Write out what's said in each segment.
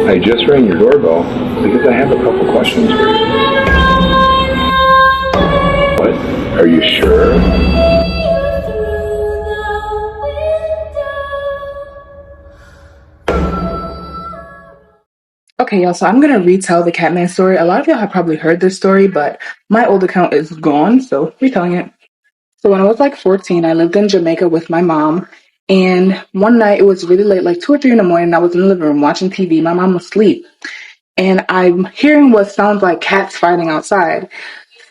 I just rang your doorbell because I have a couple questions for you. What? Are you sure? Okay, y'all, so I'm gonna retell the Catman story. A lot of y'all have probably heard this story, but my old account is gone, so retelling it. So when I was like 14, I lived in Jamaica with my mom, and one night it was really late, like 2 or 3 in the morning. I was in the living room watching TV. My mom was asleep, and I'm hearing what sounds like cats fighting outside.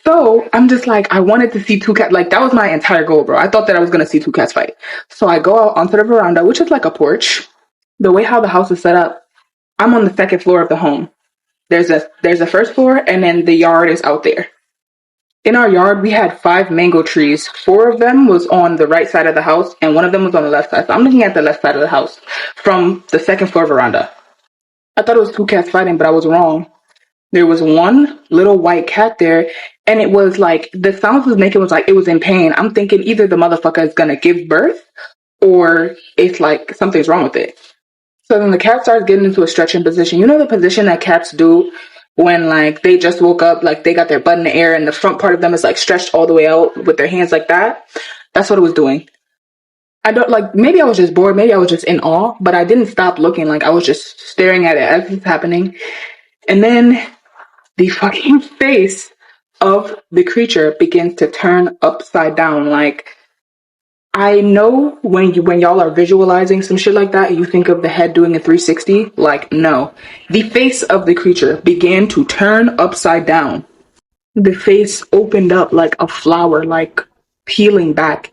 So I'm just like, I wanted to see two cats. Like, that was my entire goal, bro. I thought that I was gonna see two cats fight. So I go out onto the veranda, which is like a porch. The way how the house is set up, I'm on the second floor of the home. There's a first floor, and then the yard is out there. In our yard, we had 5 mango trees. 4 of them was on the right side of the house, and one of them was on the left side. So I'm looking at the left side of the house from the second floor veranda. I thought it was two cats fighting, but I was wrong. There was one little white cat there, and it was like, the sounds it was making was like it was in pain. I'm thinking either the motherfucker is gonna give birth, or it's like something's wrong with it. So then the cat starts getting into a stretching position. You know the position that cats do when like they just woke up, like they got their butt in the air and the front part of them is like stretched all the way out with their hands like that? That's what it was doing. I don't like, maybe I was just bored, maybe I was just in awe, but I didn't stop looking. Like I was just staring at it as it's happening. And then the fucking face of the creature begins to turn upside down. Like, I know when y'all are visualizing some shit like that, you think of the head doing a 360. Like, no. The face of the creature began to turn upside down. The face opened up like a flower, like peeling back.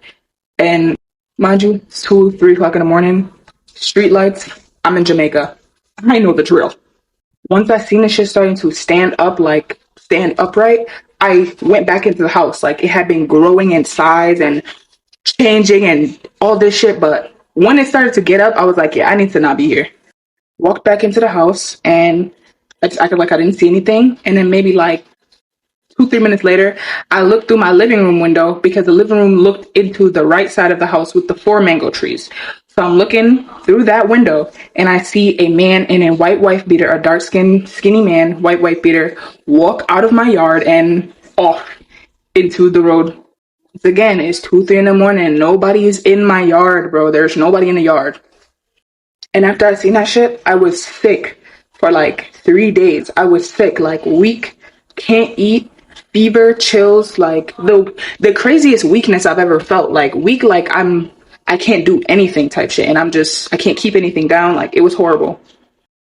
And mind you, it's 2, 3 o'clock in the morning, street lights, I'm in Jamaica. I know the drill. Once I seen the shit starting to stand up, like stand upright, I went back into the house. Like it had been growing in size and changing and all this shit, but when it started to get up, I was like, yeah, I need to not be here. Walked back into the house and I just acted like I didn't see anything. And then maybe like 2, 3 minutes later, I looked through my living room window because the living room looked into the right side of the house with the 4 mango trees. So I'm looking through that window and I see a man in a white wife beater, a dark skinned, skinny man, white wife beater, walk out of my yard and off into the road. Again, it's 2, 3 in the morning. Nobody is in my yard, bro. There's nobody in the yard. And after I seen that shit, I was sick for like 3 days. I was sick, like weak, can't eat, fever, chills, like the craziest weakness I've ever felt. Like weak, like I can't do anything type shit. And I can't keep anything down. Like it was horrible.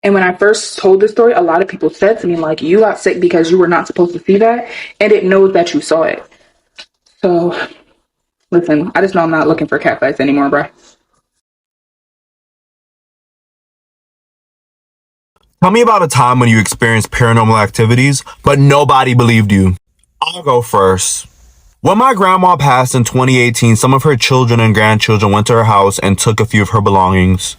And when I first told this story, a lot of people said to me, like, you got sick because you were not supposed to see that. And it knows that you saw it. So, listen, I just know I'm not looking for cat fights anymore, bro. Tell me about a time when you experienced paranormal activities, but nobody believed you. I'll go first. When my grandma passed in 2018, some of her children and grandchildren went to her house and took a few of her belongings.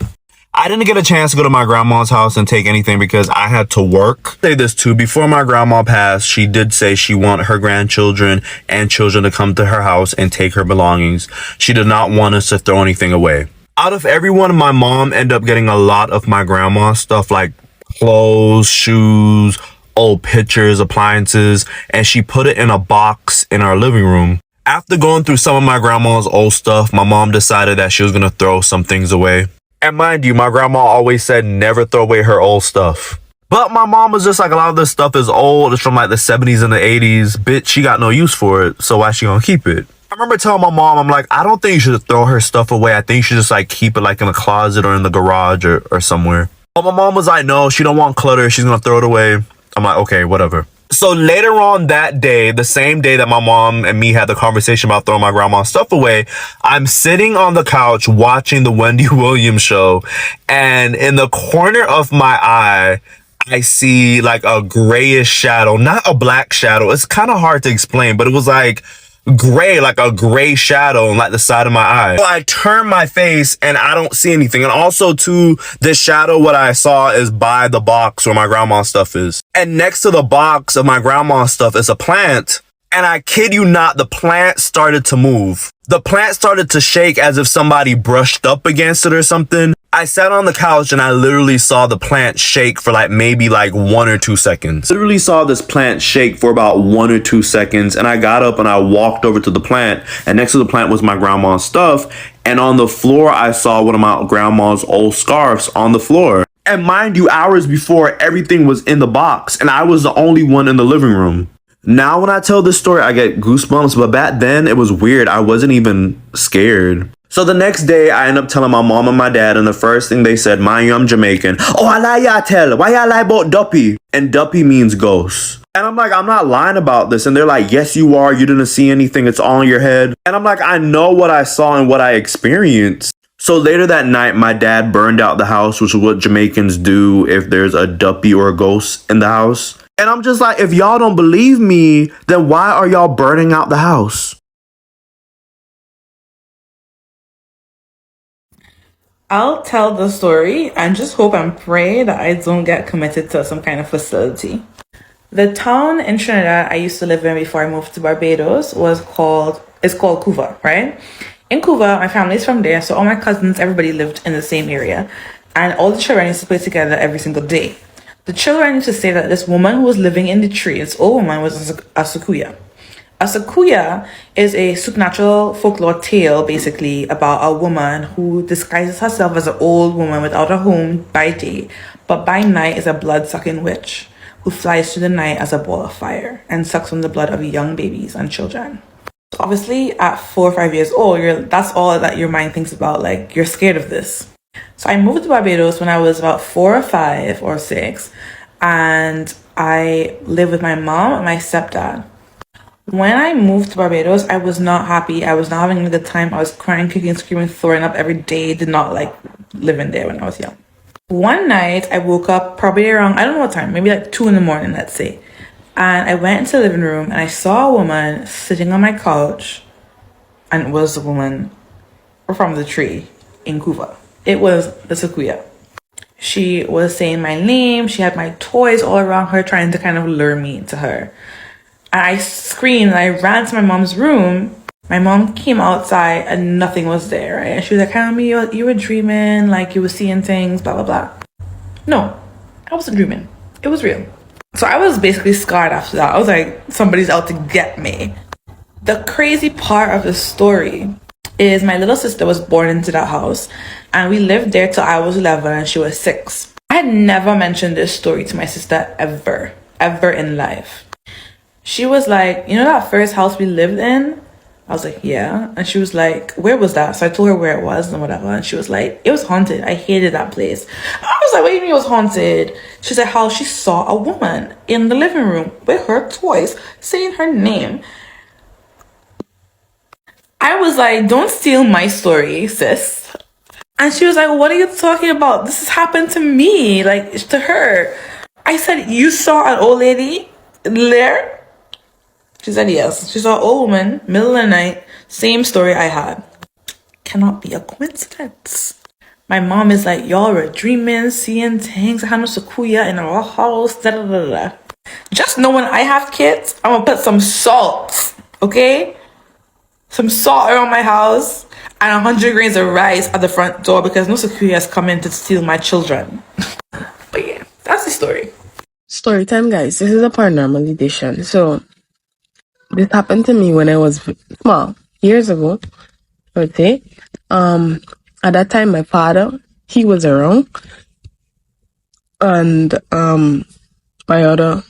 I didn't get a chance to go to my grandma's house and take anything because I had to work. I'll say this too, before my grandma passed, she did say she wanted her grandchildren and children to come to her house and take her belongings. She did not want us to throw anything away. Out of everyone, my mom ended up getting a lot of my grandma's stuff, like clothes, shoes, old pictures, appliances, and she put it in a box in our living room. After going through some of my grandma's old stuff, my mom decided that she was going to throw some things away. And mind you, my grandma always said never throw away her old stuff. But my mom was just like, a lot of this stuff is old. It's from like the 70s and the 80s. Bitch, she got no use for it. So why she gonna keep it? I remember telling my mom, I'm like, I don't think you should throw her stuff away. I think you should just like keep it like in a closet or in the garage or somewhere. But my mom was like, no, she don't want clutter. She's gonna throw it away. I'm like, okay, whatever. So later on that day, the same day that my mom and me had the conversation about throwing my grandma's stuff away, I'm sitting on the couch watching the Wendy Williams show. And in the corner of my eye, I see like a grayish shadow, not a black shadow. It's kind of hard to explain, but it was like gray, like a gray shadow on like the side of my eye. So I turn my face and I don't see anything. And also too, this shadow, what I saw is by the box where my grandma's stuff is. And next to the box of my grandma's stuff is a plant. And I kid you not, the plant started to move. The plant started to shake as if somebody brushed up against it or something. I sat on the couch and I literally saw the plant shake for maybe 1 or 2 seconds. Literally saw this plant shake for about 1 or 2 seconds, and I got up and I walked over to the plant, and next to the plant was my grandma's stuff, and on the floor I saw one of my grandma's old scarves on the floor. And mind you, hours before, everything was in the box and I was the only one in the living room. Now when I tell this story, I get goosebumps, but back then it was weird. I wasn't even scared. So the next day, I end up telling my mom and my dad, and the first thing they said, mind you, I'm Jamaican. Oh, I lie y'all tell. Why y'all lie about duppy? And duppy means ghost. And I'm like, I'm not lying about this. And they're like, yes, you are. You didn't see anything. It's all in your head. And I'm like, I know what I saw and what I experienced. So later that night, my dad burned out the house, which is what Jamaicans do if there's a duppy or a ghost in the house. And I'm just like, if y'all don't believe me, then why are y'all burning out the house? I'll tell the story and just hope and pray that I don't get committed to some kind of facility. The town in Trinidad I used to live in before I moved to Barbados is called Cuba, right? In Cuba, my family's from there, so all my cousins, everybody lived in the same area, and all the children used to play together every single day. The children used to say that this woman who was living in the tree, this old woman, was a sequoia. A sequoia is a supernatural folklore tale, basically, about a woman who disguises herself as an old woman without a home by day, but by night is a blood-sucking witch who flies through the night as a ball of fire and sucks on the blood of young babies and children. So obviously, at 4 or 5 years old, that's all that your mind thinks about, like, you're scared of this. So I moved to Barbados when I was about 4 or 5 or 6, and I lived with my mom and my stepdad. When I moved to Barbados, I was not happy. I was not having a good time. I was crying, kicking, screaming, throwing up every day. Did not like living there when I was young. One night, I woke up probably around, I don't know what time, maybe like 2 in the morning, let's say. And I went into the living room and I saw a woman sitting on my couch, and it was a woman from the tree in Cuba. It was the sequoia. She was saying my name. She had my toys all around her, trying to kind of lure me to her. And I screamed and I ran to my mom's room. My mom came outside and nothing was there, right? And she was like, Hammy, you were dreaming, like you were seeing things, blah, blah, blah. No, I wasn't dreaming. It was real. So I was basically scarred after that. I was like, somebody's out to get me. The crazy part of the story is my little sister was born into that house, and we lived there till I was 11 and she was 6. I had never mentioned this story to my sister ever in life. She was like, you know that first house we lived in? I was like, yeah. And she was like, where was that? So I told her where it was and whatever. And she was like, it was haunted. I hated that place. I was like, what do you mean it was haunted? She said how she saw a woman in the living room with her toys saying her name. I was like, don't steal my story, sis. And she was like, what are you talking about? This has happened to me, like to her. I said, you saw an old lady there? She said yes. She saw an old woman, middle of the night, same story I had. Cannot be a coincidence. My mom is like, y'all were dreaming, seeing things. I had no sequoia in our house, da da da da. Just know when I have kids, I'm gonna put some salt, okay? Some salt around my house and 100 grains of rice at the front door because no sequoia is coming to steal my children. But yeah, that's the story. Story time, guys. This is a paranormal edition. So, this happened to me when I was small, years ago, I would say. At that time, my father, he was around, and my other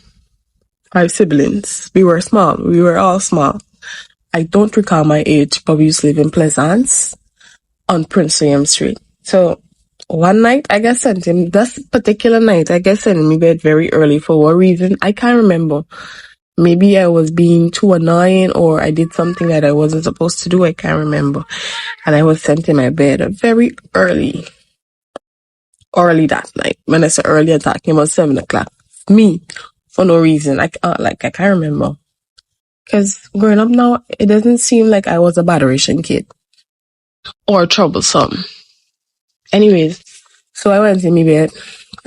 5 siblings, we were small. We were all small. I don't recall my age, but we used to live in Pleasance on Prince William Street. So, one night, I got sent him, that particular night, I got sent him to bed very early for what reason, I can't remember. Maybe I was being too annoying or I did something that I wasn't supposed to do. I can't remember. And I was sent in my bed very early that night. When I say early, I'm talking about 7 o'clock. Me, for no reason. I can't remember. Because growing up now, it doesn't seem like I was a botheration kid or troublesome. Anyways, so I went in my bed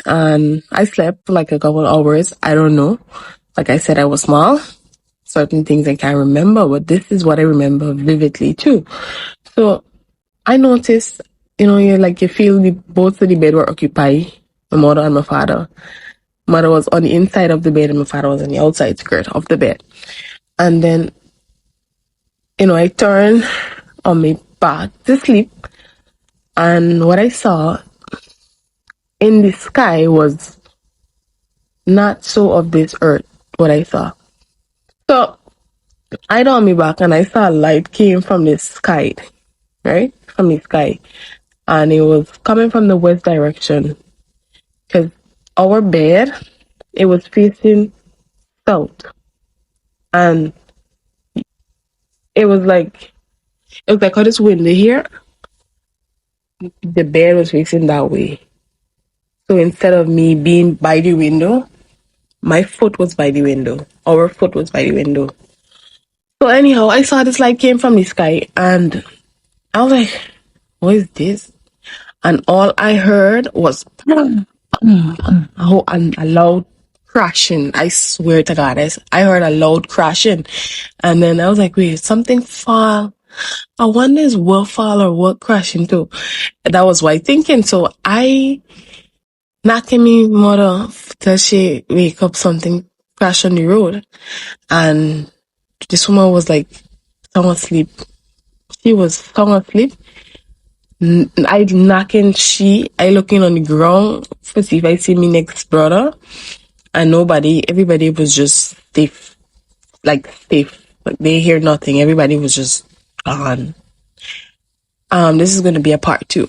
and I slept for like a couple hours. I don't know. Like I said, I was small. certain things I can't remember, but this is what I remember vividly too. So I noticed, you feel both of the bed were occupied, my mother and my father. Mother was on the inside of the bed and my father was on the outside skirt of the bed. And then, I turned on my back to sleep, and what I saw in the sky was not so of this earth, what I saw. So I on my back and I saw a light came from the sky, right? From the sky. And it was coming from the west direction. Because our bed, it was facing south. And it was like how this window here, the bed was facing that way. So instead of me being by the window, my foot was by the window. Our foot was by the window. So anyhow, I saw this light came from the sky and I was like, what is this? And all I heard was a loud crashing. I swear to God, I heard a loud crashing. And then I was like, wait, something fall. I wonder is what fall or what crashing too. That was what I thinking. So I knocking me mother till she wake up, something crash on the road. And this woman was like sound asleep. She was sound asleep. I knocking I looking on the ground to see if I see me next brother. And everybody was just stiff. Like they hear nothing. Everybody was just gone. This is gonna be a part 2.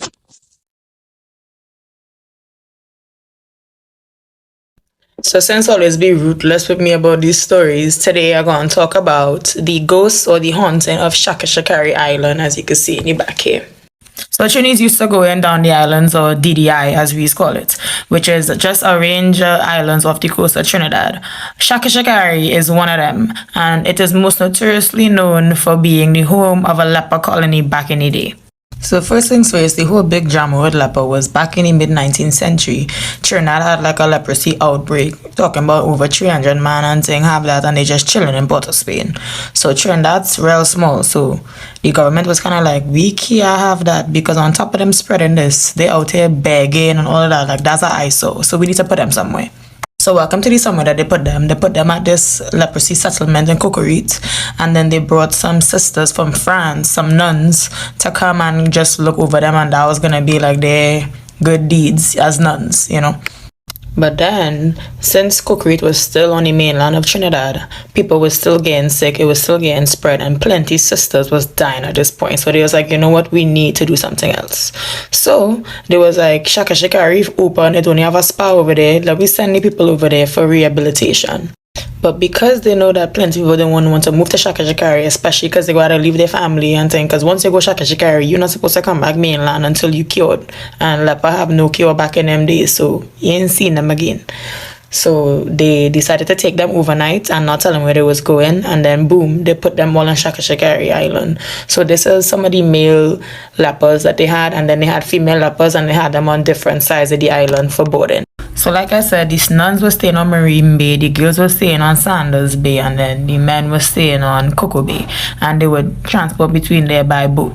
So since always be ruthless with me about these stories, today I'm going to talk about the ghosts or the haunting of Shakashakari Island, as you can see in the back here. So Trinities used to go in down the islands, or DDI as we call it, which is just a range of islands off the coast of Trinidad. Shakashakari is one of them, and it is most notoriously known for being the home of a leper colony back in the day. So first things first, the whole big drama with leper was back in the mid-19th century. Trinidad had like a leprosy outbreak, talking about over 300 man and thing have that, and they just chilling in Port of Spain. So Trinidad's real small, so the government was kind of like, we can't have that, because on top of them spreading this, they out here begging and all of that, like that's an eyesore, so we need to put them somewhere. So welcome to the somewhere that they put them. They put them at this leprosy settlement in Cocorite, and then they brought some sisters from France, some nuns, to come and just look over them, and that was gonna be like their good deeds as nuns, But then, since Cocorite was still on the mainland of Trinidad, people were still getting sick, it was still getting spread, and plenty sisters was dying at this point. So they was like, you know what, we need to do something else. So they was like, Shakashakari open, it only have a spa over there, let me send the people over there for rehabilitation. But because they know that plenty of people don't want to move to Shakashakari, especially because they gotta leave their family and things, because once you go Shakashakari, you're not supposed to come back mainland until you cured. And leper have no cure back in them days, so you ain't seen them again. So they decided to take them overnight and not tell them where they was going, and then boom, they put them all on Shakashakari Island. So this is some of the male lepers that they had, and then they had female lepers, and they had them on different sides of the island for boarding. So like I said, these nuns were staying on Marine Bay, the girls were staying on Sanders Bay, and then the men were staying on Coco Bay, and they would transport between there by boat.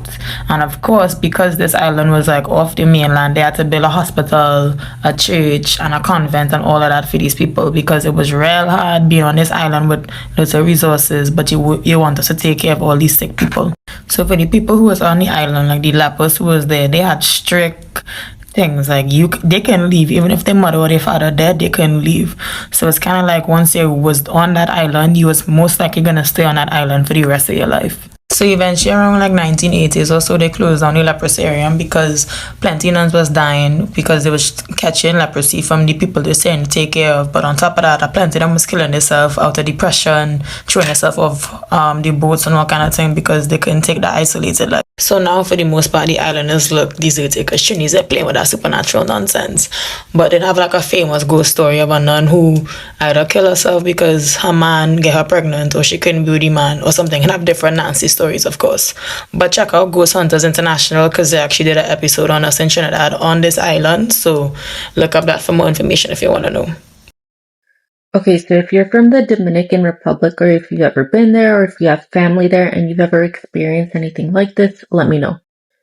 And of course, because this island was like off the mainland, they had to build a hospital, a church, and a convent, and all of that for these people, because it was real hard being on this island with lots of resources, but you want us to take care of all these sick people. So for the people who was on the island, like the lepers who was there, they had strict things like they can leave even if their mother or their father dead, they can leave. So it's kind of like once you was on that island, you was most likely gonna stay on that island for the rest of your life. So eventually around like 1980s or so, they closed down the leprosarium because plenty nuns was dying because they was catching leprosy from the people they were saying to take care of. But on top of that, plenty of them was killing themselves out of depression, throwing themselves off the boats and all kind of thing because they couldn't take the isolated life. So now for the most part, the islanders look deserted because Trinidad are playing with that supernatural nonsense. But they have like a famous ghost story of a nun who either killed herself because her man get her pregnant, or she couldn't be with the man or something, and have different nasty stories, of course. But check out Ghost Hunters International because they actually did an episode on us in Trinidad on this island. So look up that for more information if you want to know. Okay, so if you're from the Dominican Republic, or if you've ever been there, or if you have family there and you've ever experienced anything like this, let me know.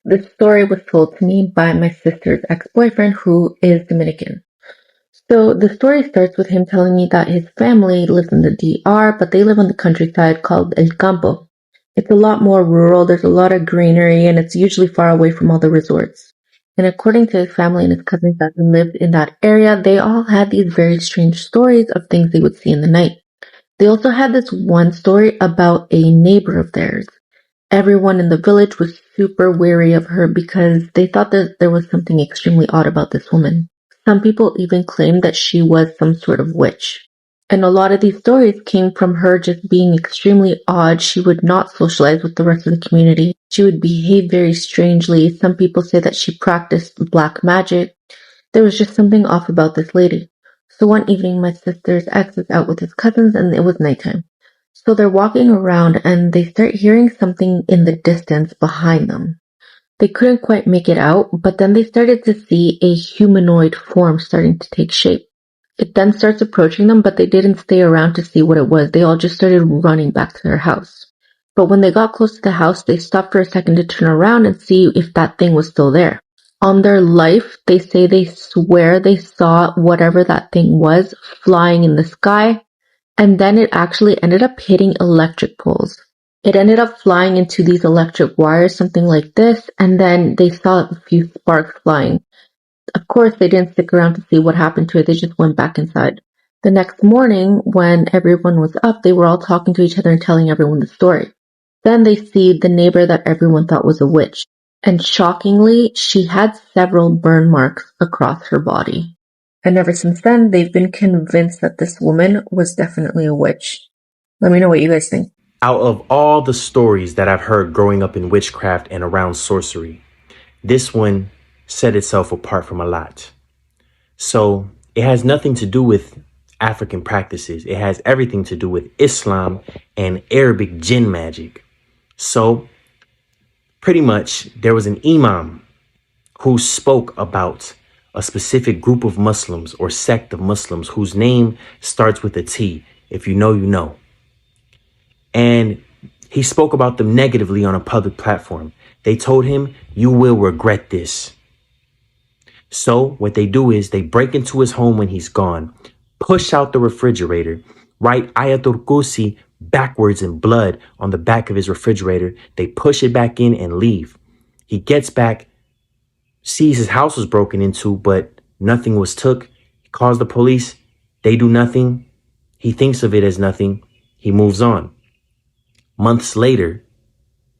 This story was told to me by my sister's ex-boyfriend who is Dominican. So the story starts with him telling me that his family lives in the DR, but they live on the countryside called El Campo. It's a lot more rural, there's a lot of greenery, and it's usually far away from all the resorts. And according to his family and his cousins that lived in that area, they all had these very strange stories of things they would see in the night. They also had this one story about a neighbor of theirs. Everyone in the village was super wary of her because they thought that there was something extremely odd about this woman. Some people even claimed that she was some sort of witch. And a lot of these stories came from her just being extremely odd. She would not socialize with the rest of the community. She would behave very strangely. Some people say that she practiced black magic. There was just something off about this lady. So one evening, my sister's ex was out with his cousins and it was nighttime. So they're walking around and they start hearing something in the distance behind them. They couldn't quite make it out, but then they started to see a humanoid form starting to take shape. It then starts approaching them, but they didn't stay around to see what it was. They all just started running back to their house. But when they got close to the house, they stopped for a second to turn around and see if that thing was still there. On their life, they say they swear they saw whatever that thing was flying in the sky, and then it actually ended up hitting electric poles. It ended up flying into these electric wires, something like this, and then they saw a few sparks flying. Of course, they didn't stick around to see what happened to it. They just went back inside. The next morning, when everyone was up, they were all talking to each other and telling everyone the story. Then they see the neighbor that everyone thought was a witch. And shockingly, she had several burn marks across her body. And ever since then, they've been convinced that this woman was definitely a witch. Let me know what you guys think. Out of all the stories that I've heard growing up in witchcraft and around sorcery, this one set itself apart from a lot. So it has nothing to do with African practices. It has everything to do with Islam and Arabic jinn magic. So pretty much there was an imam who spoke about a specific group of Muslims or sect of Muslims whose name starts with a T. If you know, you know. And he spoke about them negatively on a public platform. They told him, "You will regret this." So what they do is they break into his home when he's gone, push out the refrigerator, write Ayatul Kursi backwards in blood on the back of his refrigerator. They push it back in and leave. He gets back, sees his house was broken into, but nothing was took. He calls the police. They do nothing. He thinks of it as nothing. He moves on. Months later,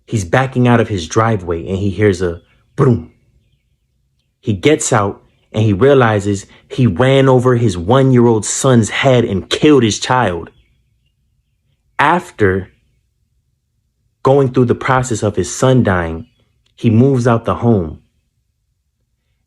he's backing out of his driveway and he hears a boom. He gets out and he realizes he ran over his 1-year-old son's head and killed his child. After going through the process of his son dying, he moves out the home.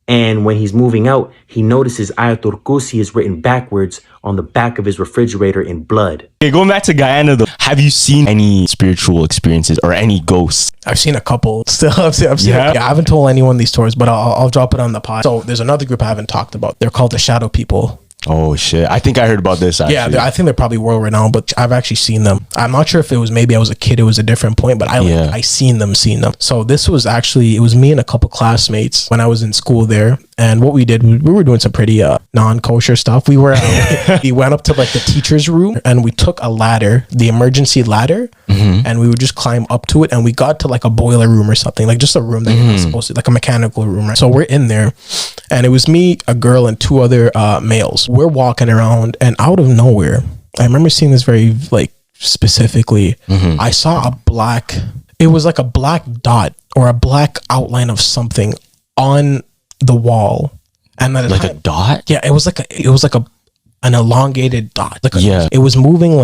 And when he's moving out, he notices Ayatul Kursi is written backwards on the back of his refrigerator in blood. Okay, going back to Guyana though, have you seen any spiritual experiences or any ghosts? I've seen a couple. Still, I've seen. Yeah, I haven't told anyone these stories, but I'll drop it on the pod. So there's another group I haven't talked about. They're called the Shadow People. Oh shit! I think I heard about this. Actually. Yeah, I think they're probably world renowned, but I've actually seen them. I'm not sure if it was maybe I was a kid, it was a different point, but I seen them. So this was actually, it was me and a couple classmates when I was in school there, and what we did, we were doing some pretty non-kosher stuff. We were we went up to like the teacher's room and we took a ladder, the emergency ladder, and we would just climb up to it, and we got to like a boiler room or something, like just a room that you're not supposed to, like a mechanical room, right? So we're in there, and it was me, a girl, and 2 other males. We're walking around, and out of nowhere, I remember seeing this very like specifically. I saw a black, it was like a black dot or a black outline of something on the wall, and then like a dot. Yeah, it was like an elongated dot. Like it was moving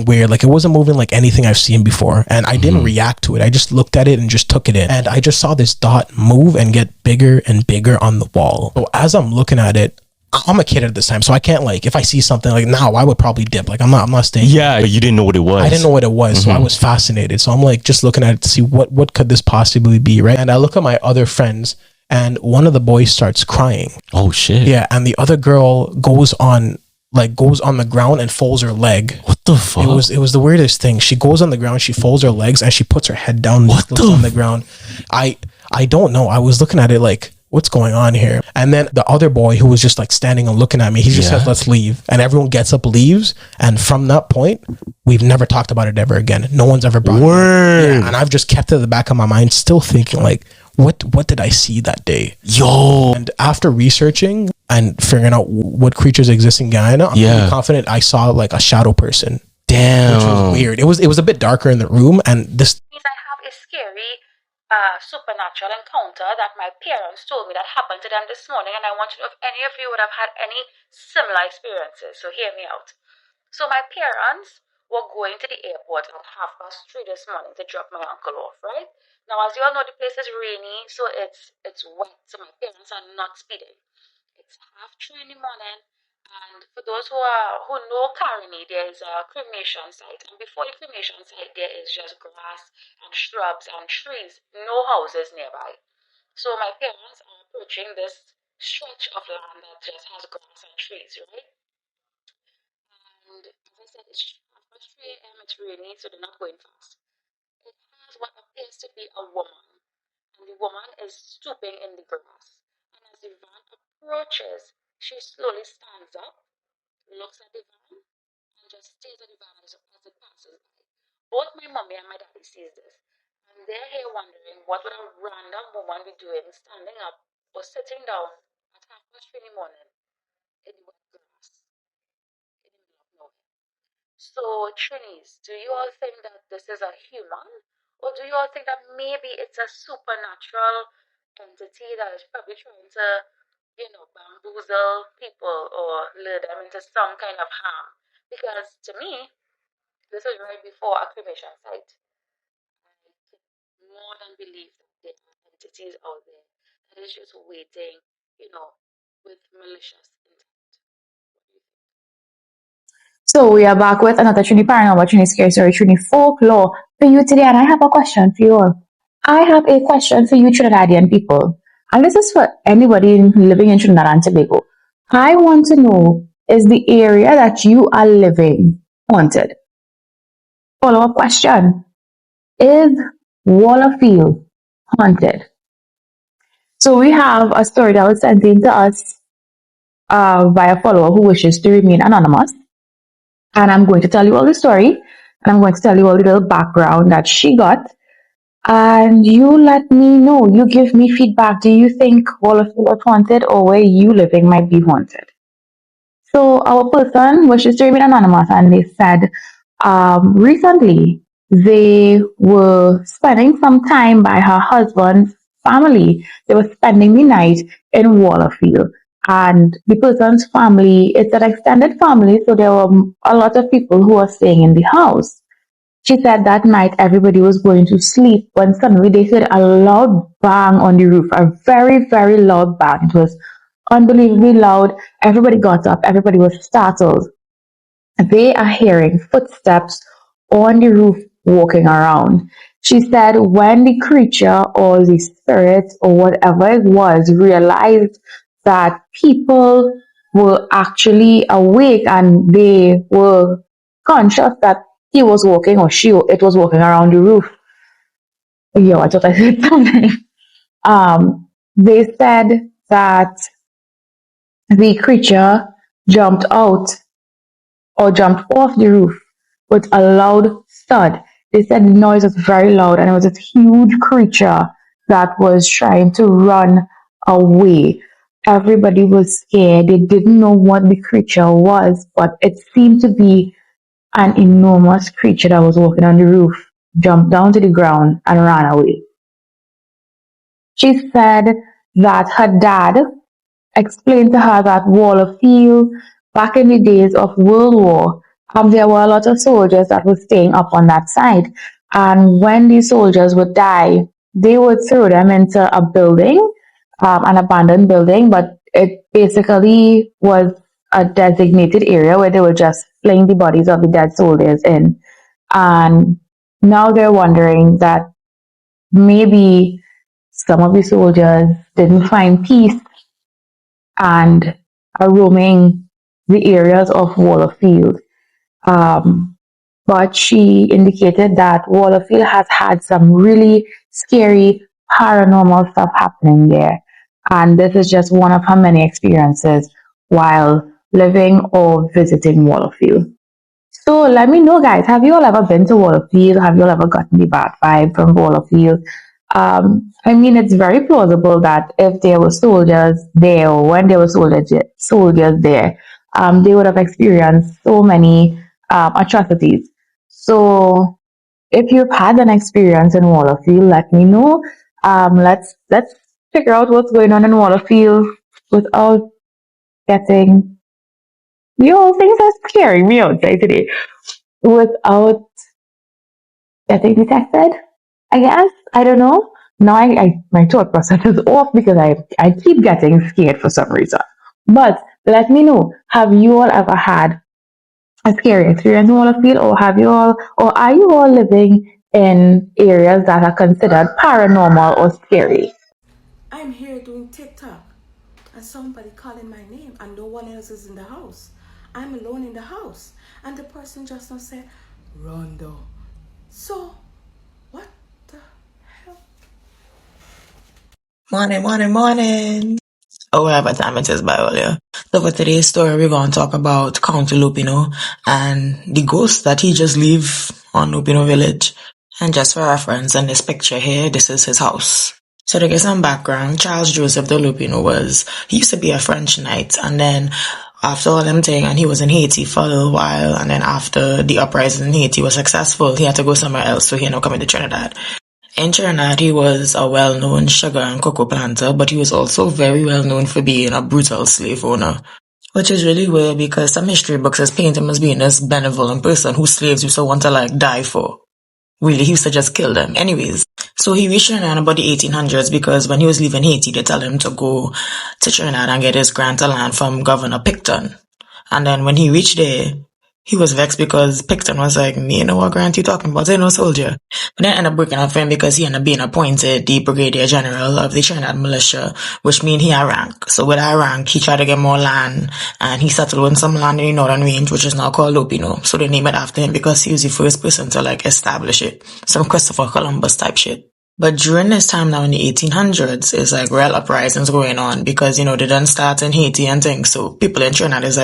weird. Like it wasn't moving like anything I've seen before, and I didn't react to it. I just looked at it and just took it in, and I just saw this dot move and get bigger and bigger on the wall. So as I'm looking at it, I'm a kid at this time, so I can't, like, if I see something like now, I would probably dip. Like I'm not staying. Yeah, but you didn't know what it was. I didn't know what it was, so I was fascinated. So I'm like just looking at it to see what could this possibly be, right? And I look at my other friends, and one of the boys starts crying. Oh shit. Yeah, and the other girl goes on like goes on the ground and folds her leg. What the fuck? It was the weirdest thing. She goes on the ground, she folds her legs, and she puts her head down and looks on the ground. I don't know. I was looking at it like, what's going on here? And then the other boy who was just like standing and looking at me, he just says, let's leave. And everyone gets up, leaves. And from that point, we've never talked about it ever again. No one's ever brought it up. Yeah, and I've just kept it at the back of my mind, still thinking like, what did I see that day? Yo. And after researching and figuring out what creatures exist in Guyana, I'm pretty confident I saw like a shadow person. Damn. Which was weird. It was a bit darker in the room, and this I have a scary supernatural encounter that my parents told me that happened to them this morning, and I want to know if any of you would have had any similar experiences. So hear me out. So my parents were going to the airport at 3:30 this morning to drop my uncle off, right? Now, as you all know, the place is rainy, so it's wet, so my parents are not speeding. It's 3:30 in the morning, and for those who know Caroni, there is a cremation site, and before the cremation site, there is just grass and shrubs and trees, no houses nearby. So my parents are approaching this stretch of land that just has grass and trees, right? And as I said, it's 3:30 a.m., it's raining, so they're not going fast. It has what appears to be a woman, and the woman is stooping in the grass. And as the van approaches, she slowly stands up, looks at the van, and just stares at the van as it passes by. Both my mommy and my daddy sees this, and they're here wondering what would a random woman be doing, standing up or sitting down at 3:30 in the morning in the wet grass in the middle of nowhere. So, Trinis, do you all think that this is a human? Or do you all think that maybe it's a supernatural entity that is probably trying to, bamboozle people or lure them into some kind of harm? Because to me, this is right before a cremation site. I could more than believe that there are entities out there that is just waiting, with malicious intent. So we are back with another Trini Paranormal, Trini Scary Story, Trini Folklore for you today, and I have a question for you all. I have a question for you Trinidadian people, and this is for anybody living in Trinidad and Tobago. I want to know, is the area that you are living haunted? Follow-up question. Is Wallerfield haunted? So we have a story that was sent in to us by a follower who wishes to remain anonymous. And I'm going to tell you all the story, and I'm going to tell you all the little background that she got. And you let me know, you give me feedback. Do you think Wallerfield is haunted, or where you living might be haunted? So our person wishes to remain anonymous, and they said recently they were spending some time by her husband's family. They were spending the night in Wallerfield. And the person's family, it's an extended family, so there were a lot of people who were staying in the house. She said that night everybody was going to sleep when suddenly they heard a loud bang on the roof, a very, very loud bang. It was unbelievably loud. Everybody got up, everybody was startled. They are hearing footsteps on the roof walking around. She said when the creature or the spirit or whatever it was realized that people were actually awake and they were conscious that he was walking or it was walking around the roof. Yo, I thought I said something. They said that the creature jumped out or jumped off the roof with a loud thud. They said the noise was very loud and it was a huge creature that was trying to run away. Everybody was scared. They didn't know what the creature was, but it seemed to be an enormous creature that was walking on the roof, jumped down to the ground and ran away. She said that her dad explained to her that Wallerfield, back in the days of World War, there were a lot of soldiers that were staying up on that side. And when these soldiers would die, they would throw them into a building, an abandoned building, but it basically was a designated area where they were just laying the bodies of the dead soldiers in. And now they're wondering that maybe some of the soldiers didn't find peace and are roaming the areas of Wallerfield. But she indicated that Wallerfield has had some really scary paranormal stuff happening there. And this is just one of her many experiences while living or visiting Wallerfield. So let me know, guys, have you all ever been to Wallerfield? Have you all ever gotten the bad vibe from Wallerfield? I mean, it's very plausible that if there were soldiers there or when there were soldiers there, they would have experienced so many atrocities. So if you've had an experience in Wallerfield, let me know. Let's figure out what's going on in Wallerfield without getting things are scaring me outside today. Without getting detected, I guess. I don't know. Now my thought process is off because I keep getting scared for some reason. But let me know. Have you all ever had a scary experience in Wallerfield, or are you all living in areas that are considered paranormal or scary? I'm here doing TikTok and somebody calling my name and no one else is in the house. I'm alone in the house and the person just now said, Rondo. So, what the hell? Morning. Oh, whatever time it is by all, yeah. So for today's story, we're going to talk about Count Lupino and the ghost that he just leave on Lupino Village. And just for reference, in this picture here, this is his house. So to get some background, Charles Joseph de Lupino he used to be a French knight, and then after all them thing, and he was in Haiti for a little while, and then after the uprising in Haiti was successful, he had to go somewhere else, so he ended up coming to Trinidad. In Trinidad, he was a well-known sugar and cocoa planter, but he was also very well known for being a brutal slave owner. Which is really weird because some history books has painted him as being this benevolent person who slaves used to want to die for. Really, he used to just kill them. Anyways, so he reached Trinidad about the 1800s because when he was leaving Haiti, they tell him to go to Trinidad and get his grant of land from Governor Picton. And then when he reached there, he was vexed because Picton was like, me, you know what grant you talking about? I no soldier. But then ended up breaking up for him because he ended up being appointed the Brigadier General of the Trinidad Militia, which means he had rank. So with that rank, he tried to get more land, and he settled on some land in the Northern Range, which is now called Lupino. So they named it after him because he was the first person to establish it. Some Christopher Columbus type shit. But during this time now in the 1800s, it's real uprisings going on because, they didn't start in Haiti and things. So people in Trinidad is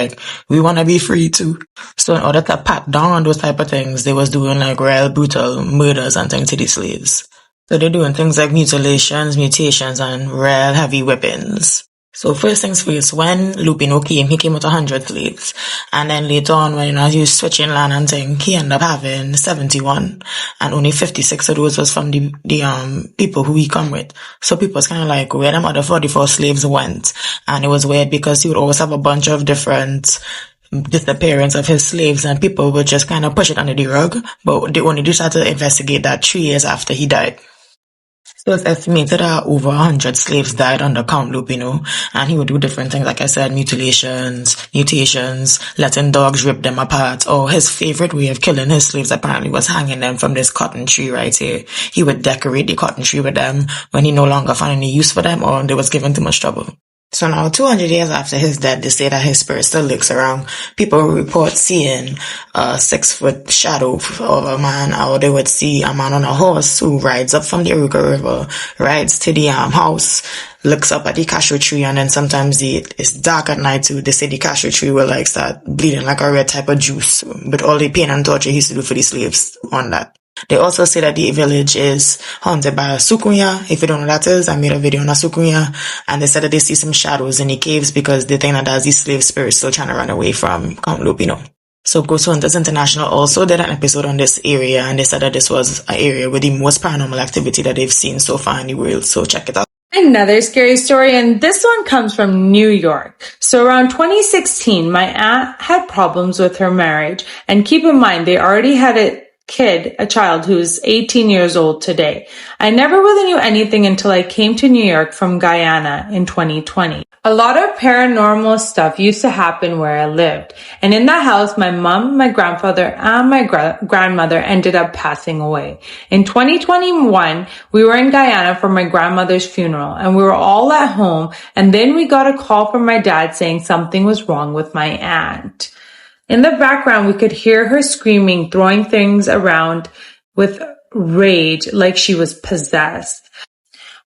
we want to be free too. So in order to pat down on those type of things, they was doing real brutal murders and things to the slaves. So they're doing things like mutilations, mutations, and real heavy whippings. So first things first, when Lupino came, he came with 100 slaves. And then later on, when he was switching land and thing, he ended up having 71. And only 56 of those was from the people who he come with. So people was kind of where them other 44 slaves went. And it was weird because he would always have a bunch of different disappearance of his slaves, and people would just kind of push it under the rug. But they only decided to investigate that 3 years after he died. So it's estimated that over 100 slaves died under Count Lupino, and he would do different things, like I said, mutilations, mutations, letting dogs rip them apart, or his favorite way of killing his slaves apparently was hanging them from this cotton tree right here. He would decorate the cotton tree with them when he no longer found any use for them or they was given too much trouble. So now 200 years after his death, they say that his spirit still lurks around. People report seeing a 6-foot shadow of a man, or they would see a man on a horse who rides up from the Aruka River, rides to the house, looks up at the cashew tree, and then sometimes it's dark at night too. They say the cashew tree will start bleeding like a red type of juice, with all the pain and torture he used to do for the slaves on that. They also say that the village is haunted by a sukunya. If you don't know what that is, I made a video on a sukunya. And they said that they see some shadows in the caves because they think that there's these slave spirits still trying to run away from Count Lupino. So Ghost Hunters International also did an episode on this area, and they said that this was an area with the most paranormal activity that they've seen so far in the world. So check it out. Another scary story, and this one comes from New York. So around 2016, my aunt had problems with her marriage, and keep in mind, they already had it a child who's 18 years old today. I never really knew anything until I came to New York from Guyana in 2020. A lot of paranormal stuff used to happen where I lived. And in that house, my mom, my grandfather, and my grandmother ended up passing away. In 2021, we were in Guyana for my grandmother's funeral, and we were all at home. And then we got a call from my dad saying something was wrong with my aunt. In the background, we could hear her screaming, throwing things around with rage like she was possessed.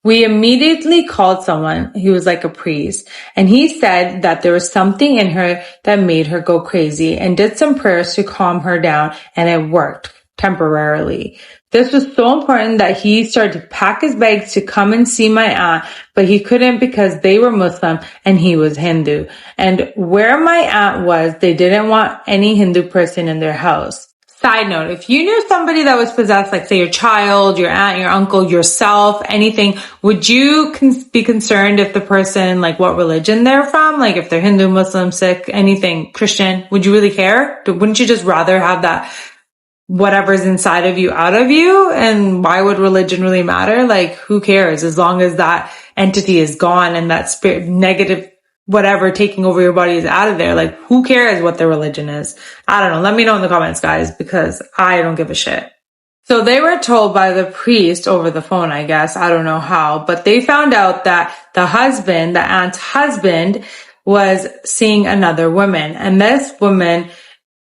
We immediately called someone. He was like a priest, and he said that there was something in her that made her go crazy, and did some prayers to calm her down, and it worked temporarily. This was so important that he started to pack his bags to come and see my aunt, but he couldn't because they were Muslim and he was Hindu. And where my aunt was, they didn't want any Hindu person in their house. Side note, if you knew somebody that was possessed, like say your child, your aunt, your uncle, yourself, anything, would you be concerned if the person, like what religion they're from? Like if they're Hindu, Muslim, Sikh, anything, Christian, would you really care? Wouldn't you just rather have that whatever's inside of you out of you? And why would religion really matter? Like who cares? As long as that entity is gone and that spirit, negative whatever taking over your body is out of there. Like who cares what their religion is? I don't know. Let me know in the comments, guys, because I don't give a shit. So they were told by the priest over the phone, I guess. I don't know how, but they found out that the husband, the aunt's husband, was seeing another woman. And this woman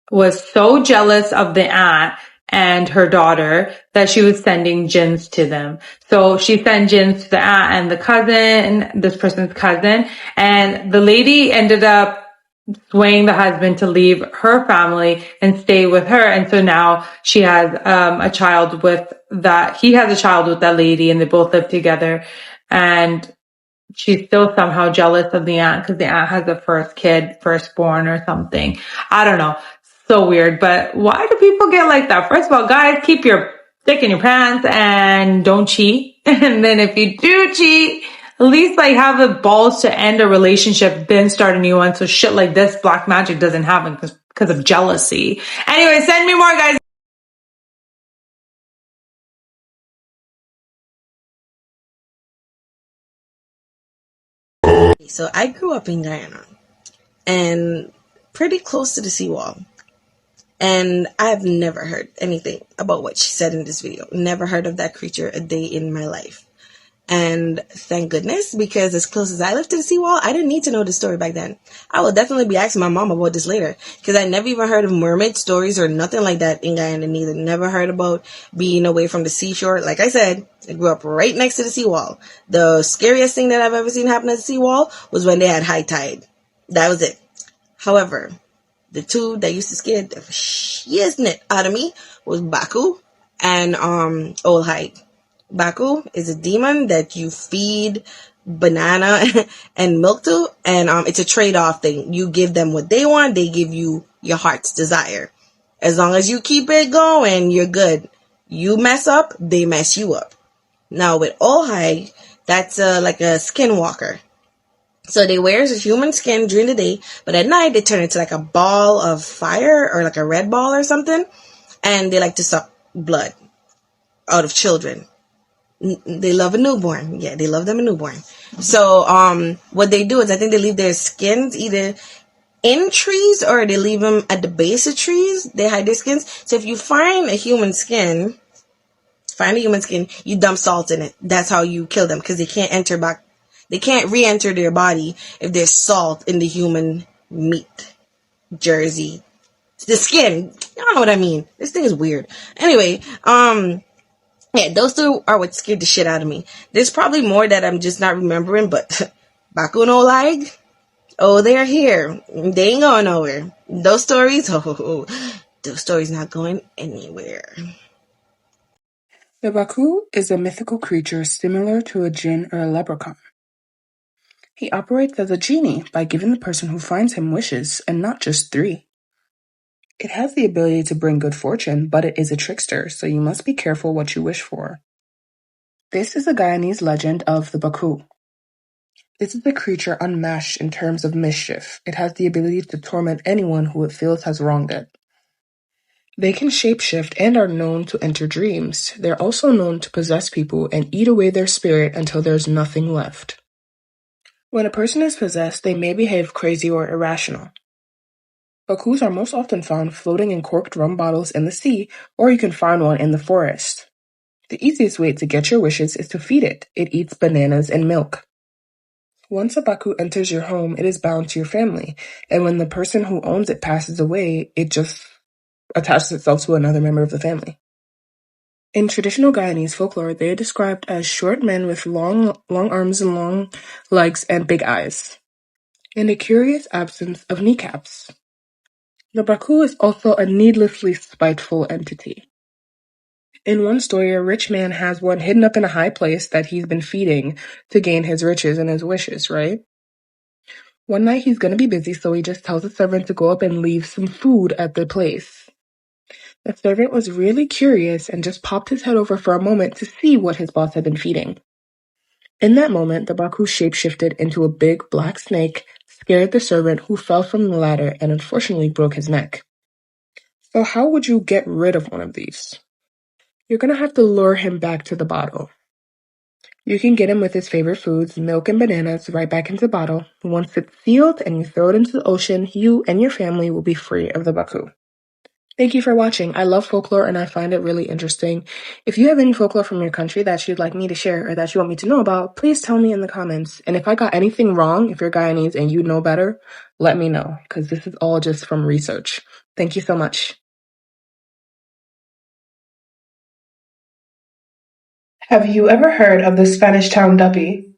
was so jealous of the aunt and her daughter that she was sending jinns to them. So she sent jinns to the aunt and the cousin, this person's cousin, and the lady ended up swaying the husband to leave her family and stay with her. And so now she has a child with that, he has a child with that lady, and they both live together. And she's still somehow jealous of the aunt because the aunt has the firstborn or something. I don't know. So weird. But why do people get like that? First of all, guys, keep your dick in your pants and don't cheat. And then if you do cheat, at least like have the balls to end a relationship, then start a new one. So shit like this, black magic doesn't happen because of jealousy. Anyway, send me more, guys. So I grew up in Guyana and pretty close to the seawall. And I've never heard anything about what she said in this video. Never heard of that creature a day in my life. And thank goodness, because as close as I live to the seawall, I didn't need to know the story back then. I will definitely be asking my mom about this later, because I never even heard of mermaid stories or nothing like that in Guyana neither. Never heard about being away from the seashore. Like I said, I grew up right next to the seawall. The scariest thing that I've ever seen happen at the seawall was when they had high tide. That was it. However, the two that used to scare the shiznit out of me was Baku and Old Hike. Baku is a demon that you feed banana and milk to, and it's a trade-off thing. You give them what they want, they give you your heart's desire. As long as you keep it going, you're good. You mess up, they mess you up. Now with Old Hike, that's like a skinwalker. So they wear a human skin during the day, but at night they turn into like a ball of fire or like a red ball or something. And they like to suck blood out of children. They love a newborn. Yeah, they love them a newborn. So what they do is I think they leave their skins either in trees or they leave them at the base of trees. They hide their skins. So if you find a human skin, you dump salt in it. That's how you kill them, because they can't enter back. They can't re-enter their body if there's salt in the human meat jersey. The skin. Y'all know what I mean. This thing is weird. Anyway, yeah, those two are what scared the shit out of me. There's probably more that I'm just not remembering, but Baku and Olag, oh, they're here. They ain't going nowhere. Those stories, those stories not going anywhere. The Baku is a mythical creature similar to a jinn or a leprechaun. He operates as a genie by giving the person who finds him wishes, and not just 3. It has the ability to bring good fortune, but it is a trickster, so you must be careful what you wish for. This is a Guyanese legend of the Baku. This is a creature unmatched in terms of mischief. It has the ability to torment anyone who it feels has wronged it. They can shapeshift and are known to enter dreams. They're also known to possess people and eat away their spirit until there's nothing left. When a person is possessed, they may behave crazy or irrational. Bakus are most often found floating in corked rum bottles in the sea, or you can find one in the forest. The easiest way to get your wishes is to feed it. It eats bananas and milk. Once a Baku enters your home, it is bound to your family, and when the person who owns it passes away, it just attaches itself to another member of the family. In traditional Guyanese folklore, they are described as short men with long arms and long legs and big eyes, and a curious absence of kneecaps. The Baku is also a needlessly spiteful entity. In one story, a rich man has one hidden up in a high place that he's been feeding to gain his riches and his wishes, right? One night he's gonna be busy, so he just tells the servant to go up and leave some food at the place. The servant was really curious and just popped his head over for a moment to see what his boss had been feeding. In that moment, the Baku shapeshifted into a big black snake, scared the servant, who fell from the ladder and unfortunately broke his neck. So how would you get rid of one of these? You're gonna have to lure him back to the bottle. You can get him with his favorite foods, milk and bananas, right back into the bottle. Once it's sealed and you throw it into the ocean, you and your family will be free of the Baku. Thank you for watching. I love folklore and I find it really interesting. If you have any folklore from your country that you'd like me to share or that you want me to know about, please tell me in the comments. And if I got anything wrong, if you're Guyanese and you know better, let me know, because this is all just from research. Thank you so much. Have you ever heard of the Spanish town Duppy?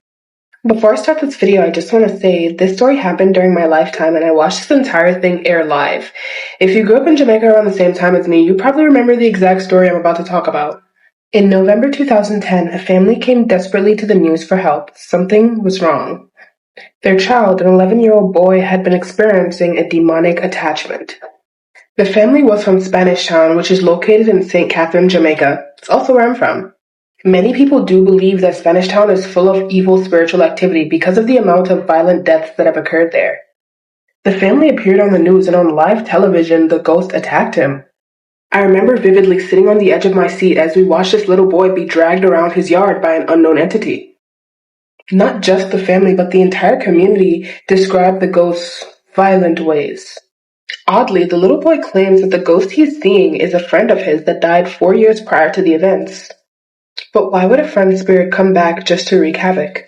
Before I start this video, I just want to say this story happened during my lifetime and I watched this entire thing air live. If you grew up in Jamaica around the same time as me, you probably remember the exact story I'm about to talk about. In November 2010, a family came desperately to the news for help. Something was wrong. Their child, an 11-year-old boy, had been experiencing a demonic attachment. The family was from Spanish Town, which is located in St. Catherine, Jamaica. It's also where I'm from. Many people do believe that Spanish Town is full of evil spiritual activity because of the amount of violent deaths that have occurred there. The family appeared on the news, and on live television, the ghost attacked him. I remember vividly sitting on the edge of my seat as we watched this little boy be dragged around his yard by an unknown entity. Not just the family, but the entire community described the ghost's violent ways. Oddly, the little boy claims that the ghost he's seeing is a friend of his that died 4 years prior to the events. But why would a friend's spirit come back just to wreak havoc?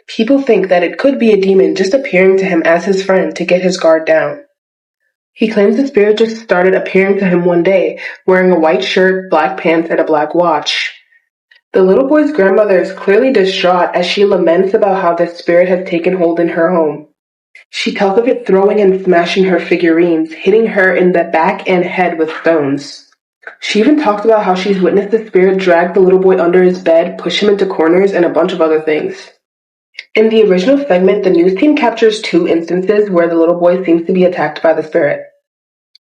People think that it could be a demon just appearing to him as his friend to get his guard down. He claims the spirit just started appearing to him one day, wearing a white shirt, black pants, and a black watch. The little boy's grandmother is clearly distraught as she laments about how the spirit has taken hold in her home. She tells of it throwing and smashing her figurines, hitting her in the back and head with stones. She even talks about how she's witnessed the spirit drag the little boy under his bed, push him into corners, and a bunch of other things. In the original segment, the news team captures 2 instances where the little boy seems to be attacked by the spirit.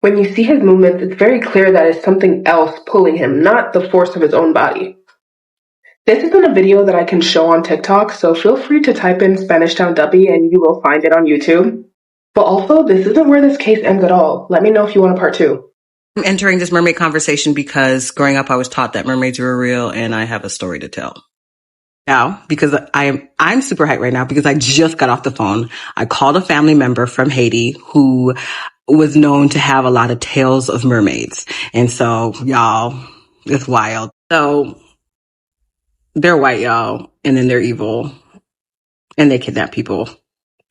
When you see his movements, it's very clear that it's something else pulling him, not the force of his own body. This isn't a video that I can show on TikTok, so feel free to type in Spanish Town Duppy and you will find it on YouTube. But also, this isn't where this case ends at all. Let me know if you want a part 2. I'm entering this mermaid conversation because growing up I was taught that mermaids were real and I have a story to tell. Now, because I'm super hyped right now because I just got off the phone. I called a family member from Haiti who was known to have a lot of tales of mermaids. And so, y'all, it's wild. So they're white, y'all, and then they're evil and they kidnap people.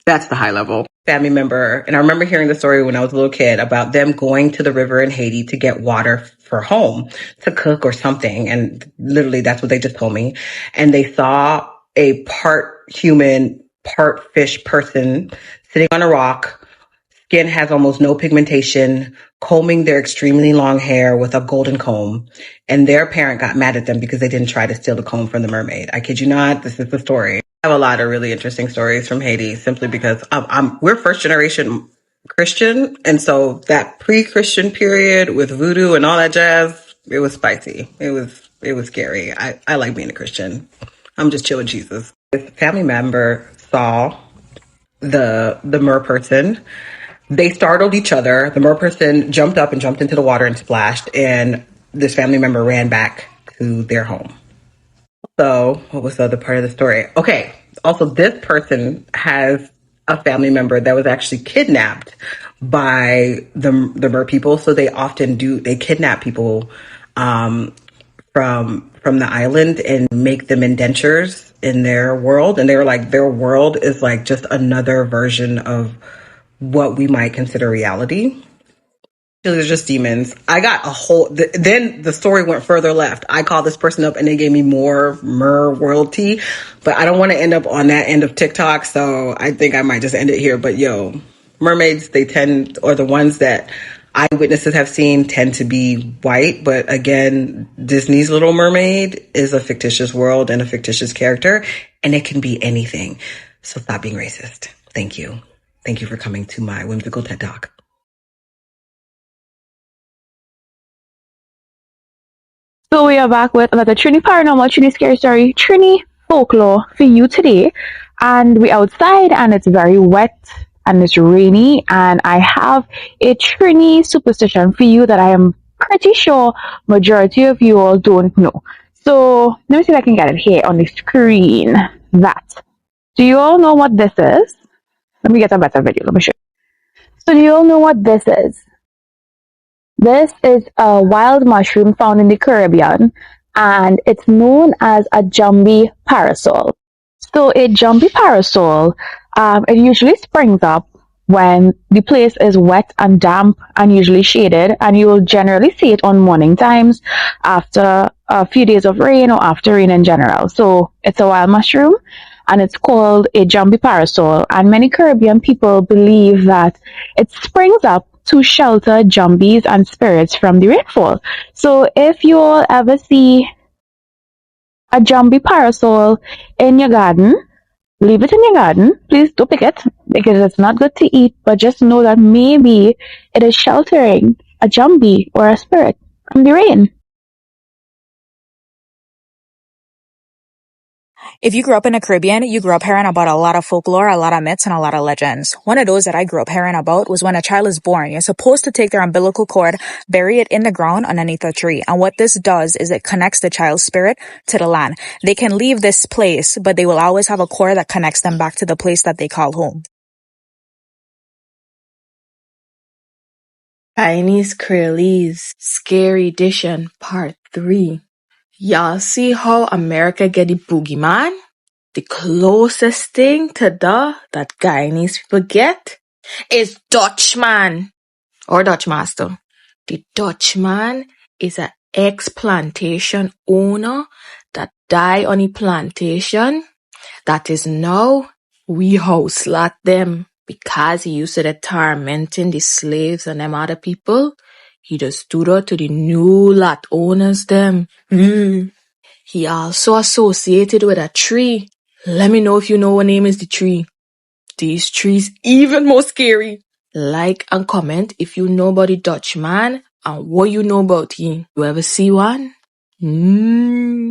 That's the high level. Family member, and I remember hearing the story when I was a little kid about them going to the river in Haiti to get water for home to cook or something. And literally that's what they just told me. And they saw a part human, part fish person sitting on a rock. Skin has almost no pigmentation, combing their extremely long hair with a golden comb. And their parent got mad at them because they didn't try to steal the comb from the mermaid. I kid you not, this is the story. I have a lot of really interesting stories from Haiti simply because we're first generation Christian. And so that pre-Christian period with voodoo and all that jazz, it was spicy. It was scary. I like being a Christian. I'm just chill with Jesus. This family member saw the mer person They startled each other. The mer person jumped up and jumped into the water and splashed, and this family member ran back to their home. So, what was the other part of the story? Okay, also, this person has a family member that was actually kidnapped by the mer people. So they kidnap people from the island and make them indentures in their world. And they were like, their world is like just another version of what we might consider reality. There's just demons. I got a whole. Then the story went further left. I called this person up and they gave me more mer world tea, but I don't want to end up on that end of TikTok, so I think I might just end it here. But yo, mermaids, they tend, or the ones that eyewitnesses have seen, tend to be white. But again, Disney's Little Mermaid is a fictitious world and a fictitious character, and it can be anything. So stop being racist. Thank you. Thank you for coming to my whimsical TED Talk. So we are back with another Trini Paranormal, Trini Scary Story, Trini Folklore for you today. And we're outside and it's very wet and it's rainy. And I have a Trini superstition for you that I am pretty sure majority of you all don't know. So let me see if I can get it here on the screen. Do you all know what this is? Let me get a better video. Let me show you. So do you all know what this is? This is a wild mushroom found in the Caribbean, and it's known as a jumbie parasol. So a jumbie parasol, it usually springs up when the place is wet and damp and usually shaded, and you will generally see it on morning times after a few days of rain or after rain in general. So it's a wild mushroom, and it's called a jumbie parasol, and many Caribbean people believe that it springs up to shelter jumbies and spirits from the rainfall. So if you all ever see a jumbie parasol in your garden, leave it in your garden. Please don't pick it because it's not good to eat, but just know that maybe it is sheltering a jumbie or a spirit from the rain. If you grew up in the Caribbean, you grew up hearing about a lot of folklore, a lot of myths, and a lot of legends. One of those that I grew up hearing about was when a child is born, you're supposed to take their umbilical cord, bury it in the ground underneath a tree. And what this does is it connects the child's spirit to the land. They can leave this place, but they will always have a cord that connects them back to the place that they call home. Chinese Curly's Scary Edition Part 3. Y'all see how America get the boogeyman? The closest thing to that Guyanese people get is Dutchman or Dutch Master. The Dutchman is an ex-plantation owner that died on the plantation that is now we house lot them because he used to tormenting the slaves and them other people. He just stood up to the new lot owners them. He also associated with a tree. Let me know if you know what name is the tree. These trees even more scary. Like and comment if you know about the Dutchman and what you know about him. You ever see one?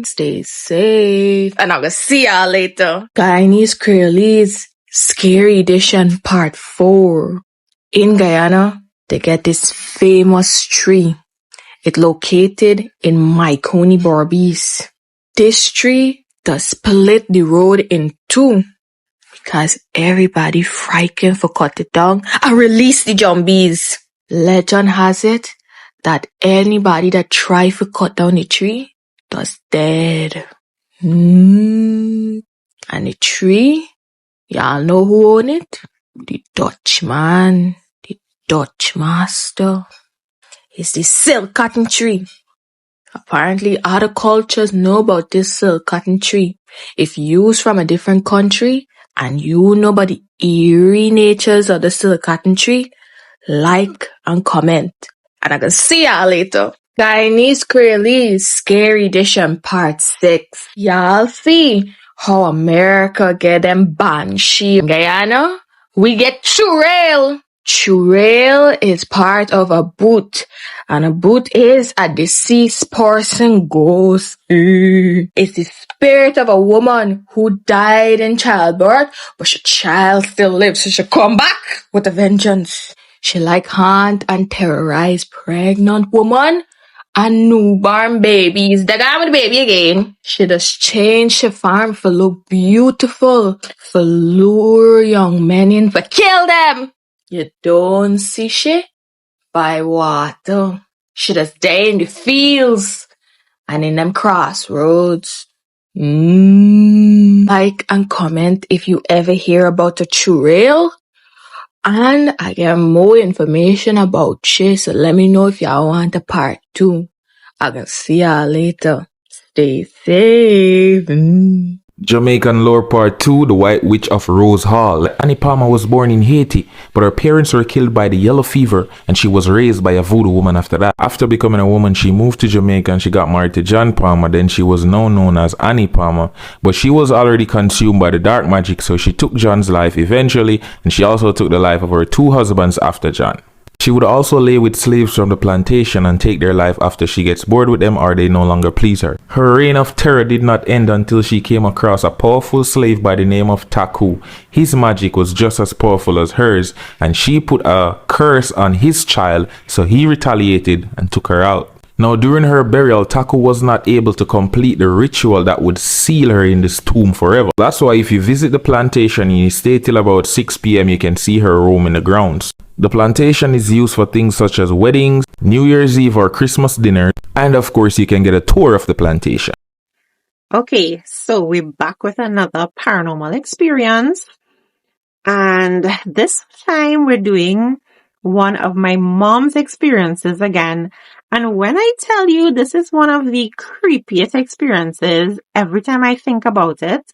Stay safe. And I will see y'all later. Guyanese Creole's Scary Edition Part 4. In Guyana, they get this famous tree. It's located in Myconi, Barbies. This tree does split the road in two because everybody frightened for cut it down and release the zombies. Legend has it that anybody that try to cut down the tree does dead. And the tree, y'all know who own it? The Dutchman, the Dutch master. It's the silk cotton tree. Apparently, other cultures know about this silk cotton tree. If you's from a different country and you know about the eerie natures of the silk cotton tree, like and comment. And I can see y'all later. Guyanese Creole's Scary Edition Part 6. Y'all see how America get them banshee in Guyana? We get churel. Churel is part of a boot, and a boot is a deceased person ghost. It's the spirit of a woman who died in childbirth, but her child still lives, so she'll come back with a vengeance. She like haunt and terrorize pregnant woman and newborn babies. The guy with the baby again. She just change she farm for look beautiful, for lure young men in, for kill them. You don't see she by water. She just day in the fields and in them crossroads. Like and comment if you ever hear about a true rail. And I get more information about she, so let me know if y'all want a part 2. I can see y'all later. Stay safe. Jamaican lore part 2, The White Witch of Rose Hall. Annie Palmer was born in Haiti, but her parents were killed by the yellow fever and she was raised by a voodoo woman after that. After becoming a woman, she moved to Jamaica and she got married to John Palmer. Then she was now known as Annie Palmer, but she was already consumed by the dark magic, so she took John's life eventually, and she also took the life of her 2 husbands after John. She would also lay with slaves from the plantation and take their life after she gets bored with them or they no longer please her. Her reign of terror did not end until she came across a powerful slave by the name of Taku. His magic was just as powerful as hers, and she put a curse on his child, so he retaliated and took her out. Now, during her burial, Taku was not able to complete the ritual that would seal her in this tomb forever. That's why if you visit the plantation and you stay till about 6 p.m, you can see her roam in the grounds. The plantation is used for things such as weddings, New Year's Eve or Christmas dinner, and of course you can get a tour of the plantation. Okay, so we're back with another paranormal experience. And this time we're doing one of my mom's experiences again. And when I tell you this is one of the creepiest experiences, every time I think about it,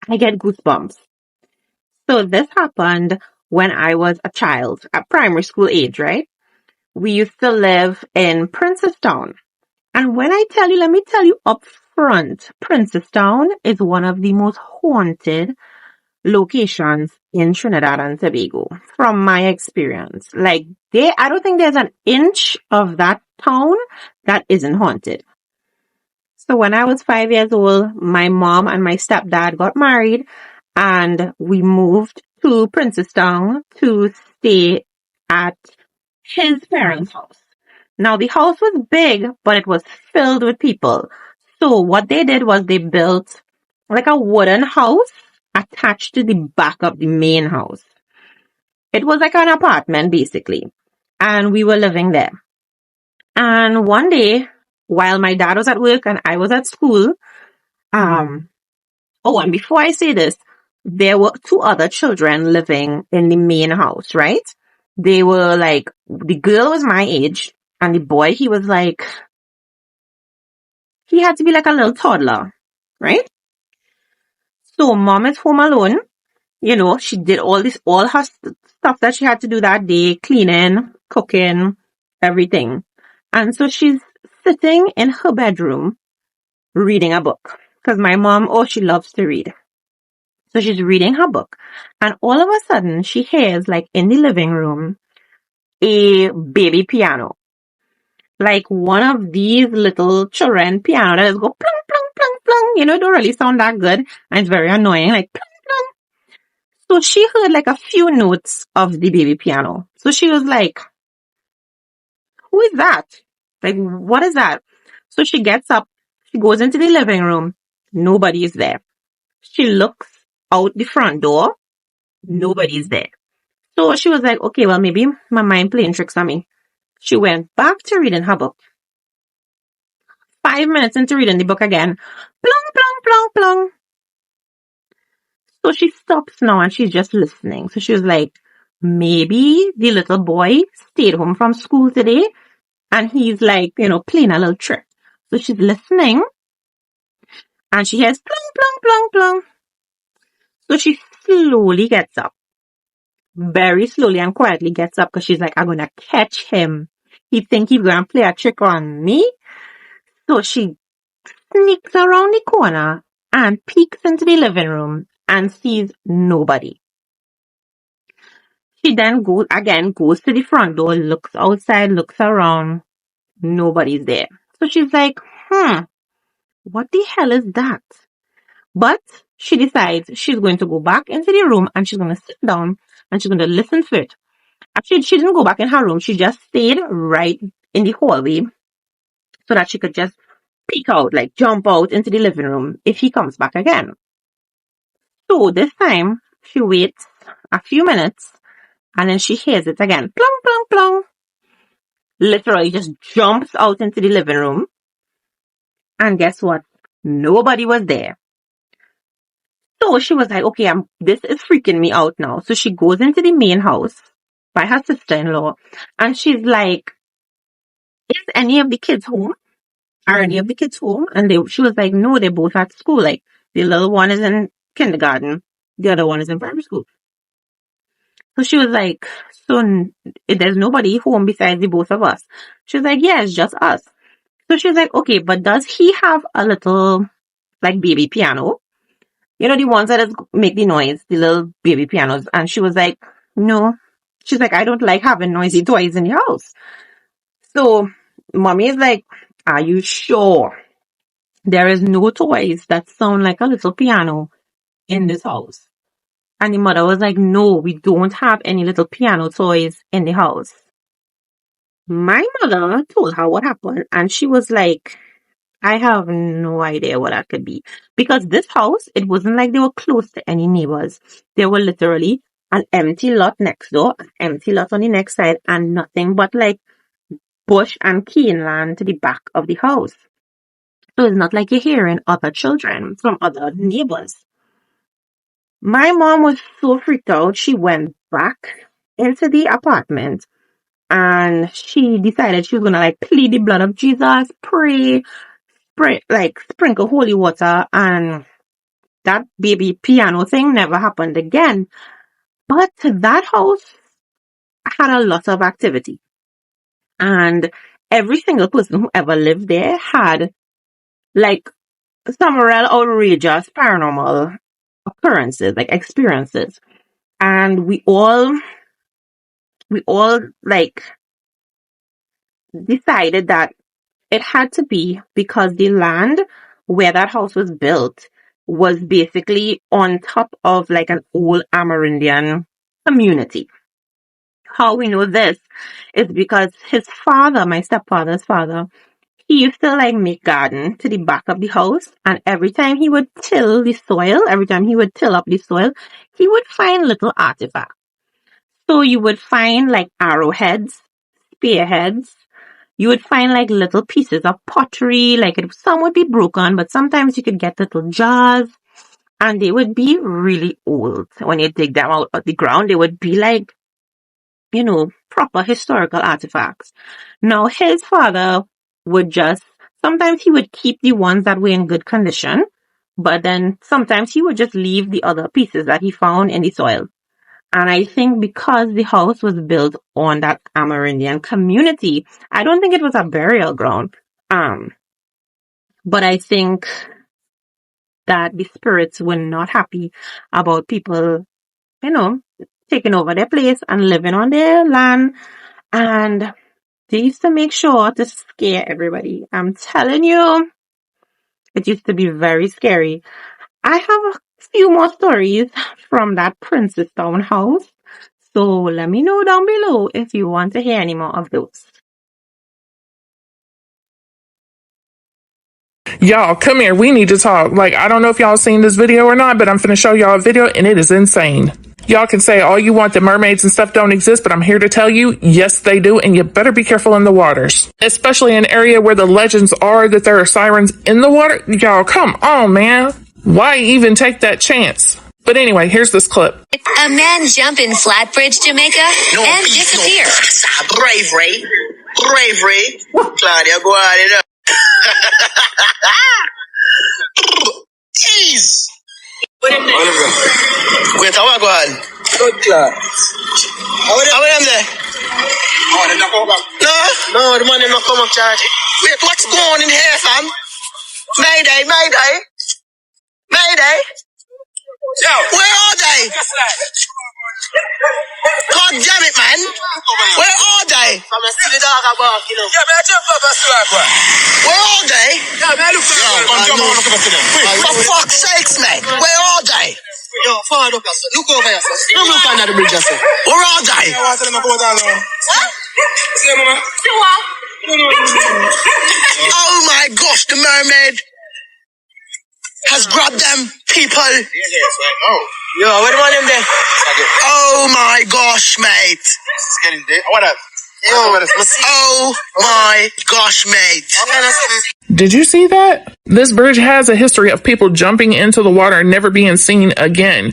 I get goosebumps. So this happened when I was a child, at primary school age, right? We used to live in Princestown. And when I tell you, let me tell you up front, Princestown is one of the most haunted locations in Trinidad and Tobago, from my experience. Like, I don't think there's an inch of that town that isn't haunted. So when I was 5 years old, my mom and my stepdad got married and we moved to Princestown to stay at his parents' house. Now the house was big, but it was filled with people. So what they did was they built like a wooden house attached to the back of the main house. It was like an apartment basically. And we were living there. And one day, while my dad was at work and I was at school, and before I say this, there were 2 other children living in the main house, right? They were like, the girl was my age and the boy, he had to be like a little toddler, right? So mom is home alone. You know, she did all her stuff that she had to do that day, cleaning, cooking, everything. And so she's sitting in her bedroom reading a book. Because my mom, she loves to read. So she's reading her book. And all of a sudden, she hears, like, in the living room, a baby piano. Like one of these little children piano that just go plung, plung, plung, plung. You know, it don't really sound that good. And it's very annoying, like plung, plung. So she heard like a few notes of the baby piano. So she was like, who is that? Like, what is that? So she gets up, she goes into the living room. Nobody is there. She looks out the front door. Nobody's there. So she was like, okay, well, maybe my mind playing tricks on me. She went back to reading her book. 5 minutes into reading the book again. Plong, plong, plong, plong. So she stops now and she's just listening. So she was like, maybe the little boy stayed home from school today and he's like, playing a little trick. So she's listening and she hears plong, plong, plong, plong. So she slowly gets up. Very slowly and quietly gets up because she's like, I'm going to catch him. He think he's going to play a trick on me. So she sneaks around the corner and peeks into the living room and sees nobody. She then goes to the front door, looks outside, looks around. Nobody's there. So she's like, what the hell is that? But she decides she's going to go back into the room and she's going to sit down and she's going to listen to it. Actually, she didn't go back in her room. She just stayed right in the hallway so that she could just peek out, like jump out into the living room if he comes back again. So this time, she waits a few minutes and then she hears it again. Plong, plong, plong. Literally just jumps out into the living room. And guess what? Nobody was there. So she was like, okay, this is freaking me out now. So she goes into the main house by her sister-in-law and she's like, is any of the kids home? Are any of the kids home? And she was like, no, they're both at school. Like the little one is in kindergarten. The other one is in primary school. So she was like, so there's nobody home besides the both of us. She was like, yeah, it's just us. So she was like, okay, but does he have a little like baby piano? You know, the ones that make the noise, the little baby pianos. And she was like, no. She's like, I don't like having noisy toys in your house. So mommy is like, are you sure there is no toys that sound like a little piano in this house? And the mother was like, no, we don't have any little piano toys in the house. My mother told her what happened and she was like, I have no idea what that could be. Because this house, it wasn't like they were close to any neighbors. They were literally an empty lot next door, an empty lot on the next side, and nothing but like bush and cane land to the back of the house. So it's not like you're hearing other children from other neighbors. My mom was so freaked out, she went back into the apartment and she decided she was gonna like plead the blood of Jesus, pray, like sprinkle holy water, and that baby piano thing never happened again. But that house had a lot of activity. And every single person who ever lived there had like some real outrageous paranormal occurrences, like experiences. And we all like decided that it had to be because the land where that house was built was basically on top of like an old Amerindian community. How we know this is because his father, my stepfather's father, he used to like make garden to the back of the house, and every time he would till the soil, every time he would till up the soil, he would find little artifacts. So you would find like arrowheads, spearheads, you would find like little pieces of pottery, like some would be broken, but sometimes you could get little jars and they would be really old. When you dig them out of the ground, they would be like, you know, proper historical artifacts. Now his father would sometimes he would keep the ones that were in good condition, but then sometimes he would just leave the other pieces that he found in the soil. And I think because the house was built on that Amerindian community, I don't think it was a burial ground. But I think that the spirits were not happy about people, you know, taking over their place and living on their land. And they used to make sure to scare everybody. I'm telling you, it used to be very scary. I have a few more stories from that Princestown house. So let me know down below if you want to hear any more of those. Y'all, come here. We need to talk. Like, I don't know if y'all seen this video or not, but I'm finna show y'all a video and it is insane. Y'all can say all you want that mermaids and stuff don't exist, but I'm here to tell you, yes, they do, and you better be careful in the waters. Especially in an area where the legends are that there are sirens in the water. Y'all, come on, man. Why even take that chance? But anyway, here's this clip. A man jump in Flatbridge, Jamaica, and disappear. Bravery. Claudia, go on, you know. Jeez. What them there? Wait, how I go on? Good class. How them there? Oh, they not come back. No, the man them not come up, Charge. Wait, what's going on in here, fam? Mayday. Yo, where are they? God damn it, man. Where are they? I'm a silly dog about, you know. Yeah, man, I jump up a swag, bro. Where are they? Yeah, man, look for them. For fuck's sakes, mate. Where are they? Yo, hard up, sir. Look over here, sir. Don't look under the bridge, sir. We're all dying. I want to tell them about that alone. What? See, mama? See what? Oh my gosh, the mermaid has grabbed them people. Yes, right. Oh. Yo, where the one them there? Oh my gosh, mate. It's getting there. What up? Yo, oh my gosh, mate. Did you see that? This bridge has a history of people jumping into the water and never being seen again.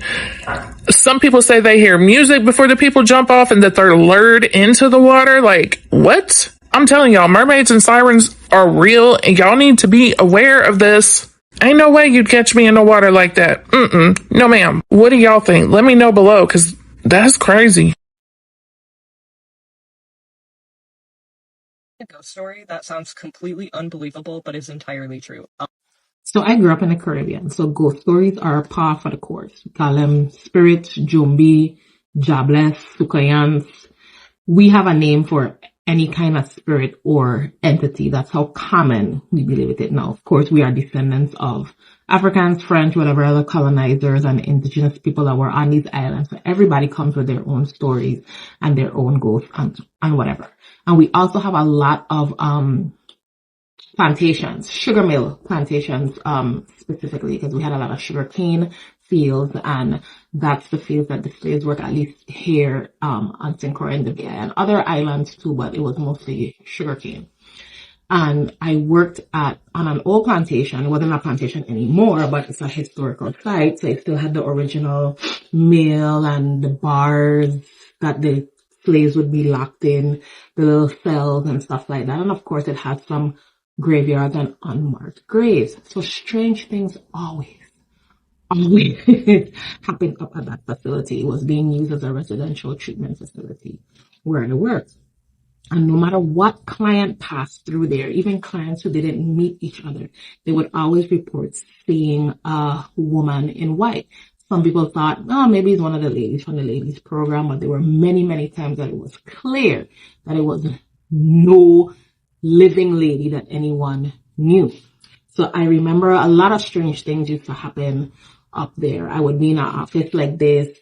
Some people say they hear music before the people jump off and that they're lured into the water. Like, what? I'm telling y'all, mermaids and sirens are real and y'all need to be aware of this. Ain't no way you'd catch me in the water like that. No ma'am. What do y'all think? Let me know below, because that's crazy. A ghost story that sounds completely unbelievable, but is entirely true. So I grew up in the Caribbean, so ghost stories are par for the course. We call them spirits, jumbi, jabless, sukayans. We have a name for any kind of spirit or entity. That's how common we believe with it now. Of course, we are descendants of Africans, French, whatever other colonizers and indigenous people that were on these islands. So everybody comes with their own stories and their own ghosts and whatever. And we also have a lot of plantations, sugar mill plantations, specifically because we had a lot of sugar cane fields, and that's the fields that the slaves work, at least here on St. Croix and the Bay and other islands too, but it was mostly sugar cane. And I worked on an old plantation. It wasn't a plantation anymore, but it's a historical site, so it still had the original mill and the bars that the slaves would be locked in, the little cells and stuff like that. And of course, it had some graveyards and unmarked graves. So strange things always happened up at that facility. It was being used as a residential treatment facility where I worked. And no matter what client passed through there, even clients who didn't meet each other, they would always report seeing a woman in white. Some people thought, oh, maybe it's one of the ladies from the ladies program, but there were many, many times that it was clear that it was no living lady that anyone knew. So I remember a lot of strange things used to happen up there. I would be in an office like this.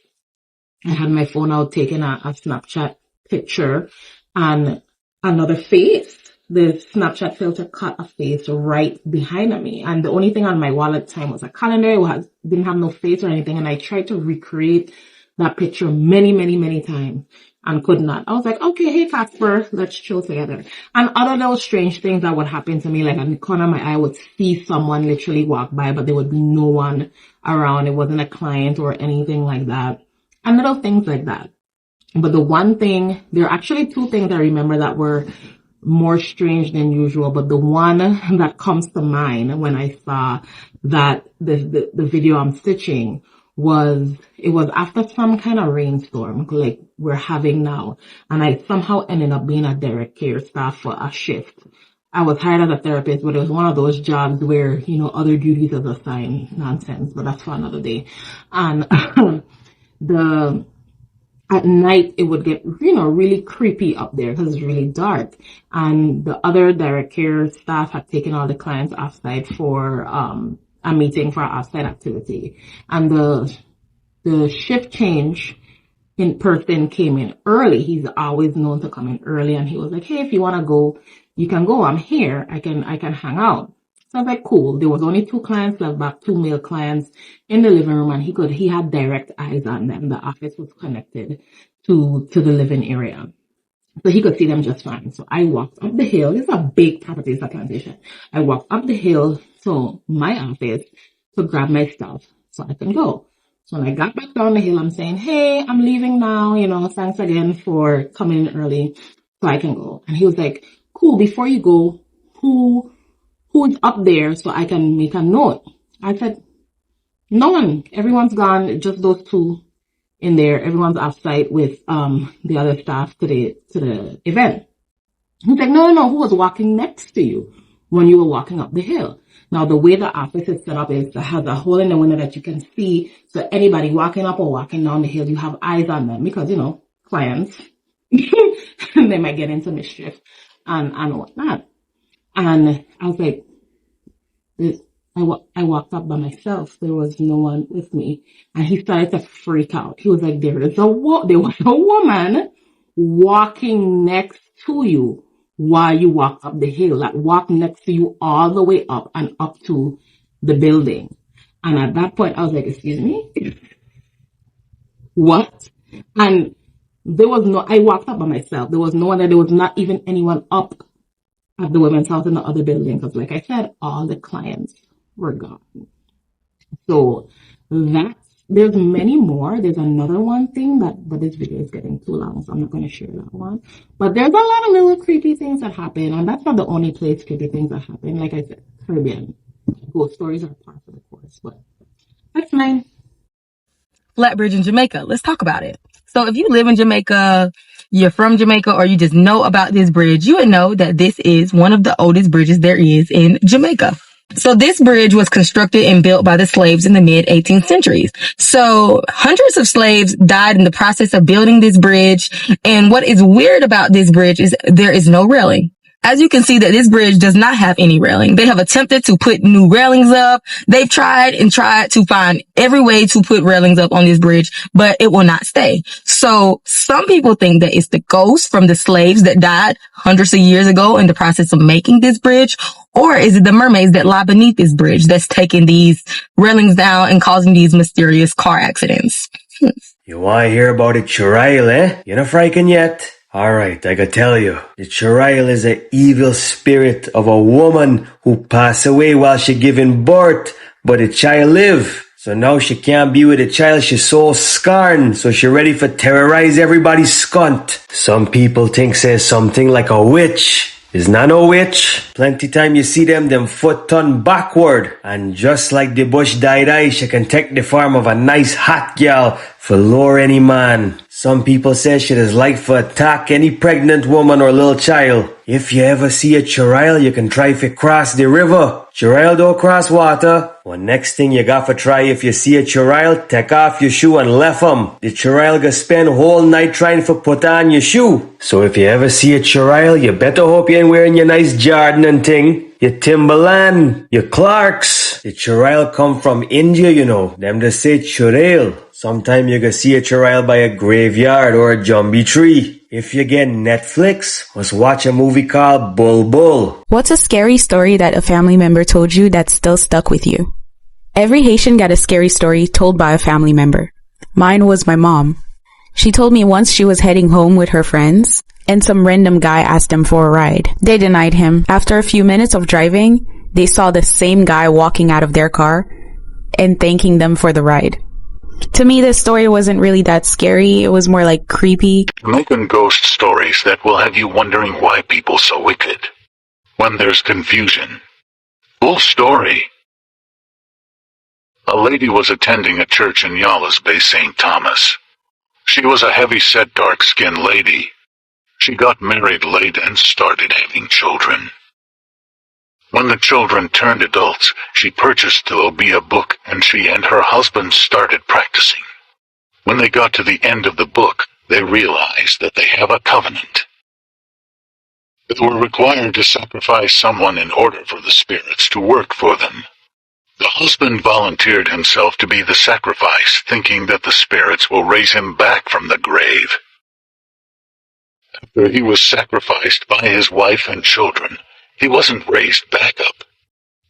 I had my phone out taking a Snapchat picture, and another face, the Snapchat filter caught a face right behind me. And the only thing on my wall at the time was a calendar. It didn't have no face or anything. And I tried to recreate that picture many, many, many times and could not. I was like, okay, hey Casper, let's chill together. And other those strange things that would happen to me, like in the corner of my eye, I would see someone literally walk by, but there would be no one around. It wasn't a client or anything like that. And little things like that. But the one thing, there are actually two things I remember that were more strange than usual, but the one that comes to mind when I saw that the video I'm stitching it was after some kind of rainstorm like we're having now, and I somehow ended up being a direct care staff for a shift. I was hired as a therapist, but it was one of those jobs where, other duties are assigned nonsense, but that's for another day. And at night, it would get, really creepy up there because it's really dark. And the other direct care staff had taken all the clients offsite for a meeting for our offsite activity. And the shift change in person came in early. He's always known to come in early. And he was like, hey, if you want to go, you can go. I'm here. I can hang out. So I was like, cool. There was only 2 clients left back, 2 male clients in the living room, and he had direct eyes on them. The office was connected to the living area. So he could see them just fine. So I walked up the hill. It's a big property, it's a plantation. I walked up the hill to my office to grab my stuff so I can go. So when I got back down the hill, I'm saying, hey, I'm leaving now. Thanks again for coming in early so I can go. And he was like, cool, before you go, who's up there so I can make a note? I said, no one. Everyone's gone. Just those 2 in there. Everyone's offsite with the other staff to the event. He's like, no. Who was walking next to you when you were walking up the hill? Now, the way the office is set up is it has a hole in the window that you can see. So anybody walking up or walking down the hill, you have eyes on them because, clients, they might get into mischief and whatnot. And I was like, I walked up by myself. There was no one with me. And he started to freak out. He was like, there was a woman walking next to you while you walk up the hill, like walk next to you all the way up and up to the building. And at that point, I was like, excuse me? What? And I walked up by myself. There was no one there. There was not even anyone up at the women's house in the other building. Because like I said, all the clients were gone. So there's many more. There's another one thing but this video is getting too long, so I'm not going to share that one. But there's a lot of little creepy things that happen, and that's not the only place creepy things that happen. Like I said, Caribbean ghost stories are part of the course, but that's mine. Flatbridge in Jamaica. Let's talk about it. So if you live in Jamaica, you're from Jamaica, or you just know about this bridge, you would know that this is one of the oldest bridges there is in Jamaica. So this bridge was constructed and built by the slaves in the mid 18th centuries. So hundreds of slaves died in the process of building this bridge. And what is weird about this bridge is there is no railing. As you can see that this bridge does not have any railing. They have attempted to put new railings up. They've tried to find every way to put railings up on this bridge, but it will not stay. So some people think that it's the ghosts from the slaves that died hundreds of years ago in the process of making this bridge. Or is it the mermaids that lie beneath this bridge that's taking these railings down and causing these mysterious car accidents? You want to hear about a churail, eh? You're not frightened yet? Alright, I gotta tell you. The churail is an evil spirit of a woman who passed away while she giving birth, but the child live. So now she can't be with the child, she's so scarred, so she ready for terrorize everybody's skunt. Some people think says something like a witch. Is not no witch. Plenty time you see them foot turn backward. And just like the bush die, she can take the form of a nice hot gal for lure any man. Some people say she is like for attack any pregnant woman or little child. If you ever see a churail, you can try to cross the river. Churail don't cross water. Well, next thing you got to try if you see a churail, take off your shoe and left 'em. The churail gonna spend whole night trying to put on your shoe. So if you ever see a churail, you better hope you ain't wearing your nice Jordan and thing. Your Timberland, your Clarks. The churail come from India, you know. Them just say churail. Sometime you gonna see a churail by a graveyard or a jumbie tree. If you get Netflix, let's watch a movie called Bull. What's a scary story that a family member told you that's still stuck with you? Every Haitian got a scary story told by a family member. Mine was my mom. She told me once she was heading home with her friends, and some random guy asked them for a ride. They denied him. After a few minutes of driving, they saw the same guy walking out of their car and thanking them for the ride. To me, this story wasn't really that scary. It was more like creepy. Jamaican ghost stories that will have you wondering why people so wicked. When there's confusion. Full story. A lady was attending a church in Yalas Bay, St. Thomas. She was a heavy-set, dark-skinned lady. She got married late and started having children. When the children turned adults, she purchased the Obia book and she and her husband started practicing. When they got to the end of the book, they realized that they have a covenant. They were required to sacrifice someone in order for the spirits to work for them. The husband volunteered himself to be the sacrifice, thinking that the spirits will raise him back from the grave. After he was sacrificed by his wife and children, he wasn't raised back up.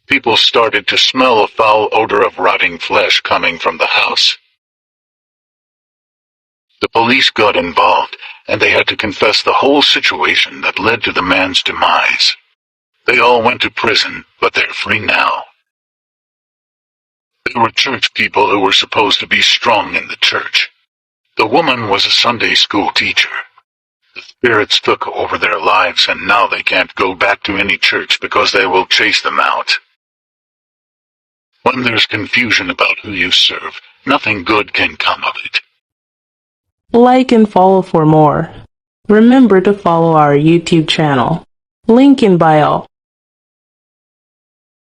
People started to smell a foul odor of rotting flesh coming from the house. The police got involved, and they had to confess the whole situation that led to the man's demise. They all went to prison, but they're free now. They were church people who were supposed to be strong in the church. The woman was a Sunday school teacher. The spirits took over their lives, and now they can't go back to any church because they will chase them out. When there's confusion about who you serve, nothing good can come of it. Like and follow for more. Remember to follow our YouTube channel. Link in bio.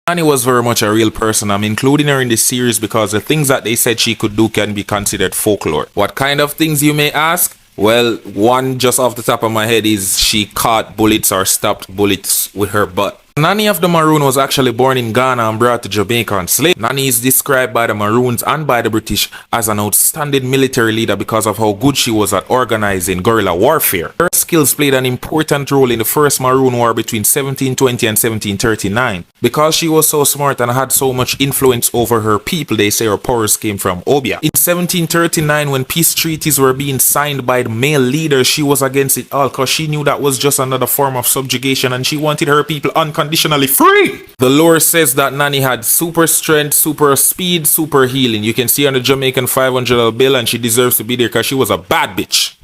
Annie was very much a real person. I'm including her in this series because the things that they said she could do can be considered folklore. What kind of things, you may ask? Well, one just off the top of my head is she caught bullets or stopped bullets with her butt. Nanny of the Maroon was actually born in Ghana and brought to Jamaica on slave. Nanny is described by the Maroons and by the British as an outstanding military leader because of how good she was at organizing guerrilla warfare. Her skills played an important role in the first Maroon War between 1720 and 1739. Because she was so smart and had so much influence over her people, they say her powers came from Obia. In 1739, when peace treaties were being signed by the male leaders, she was against it all because she knew that was just another form of subjugation and she wanted her people unconditionally free. The lore says that Nanny had super strength, super speed, super healing. You can see her on the Jamaican $500 bill and she deserves to be there because she was a bad bitch.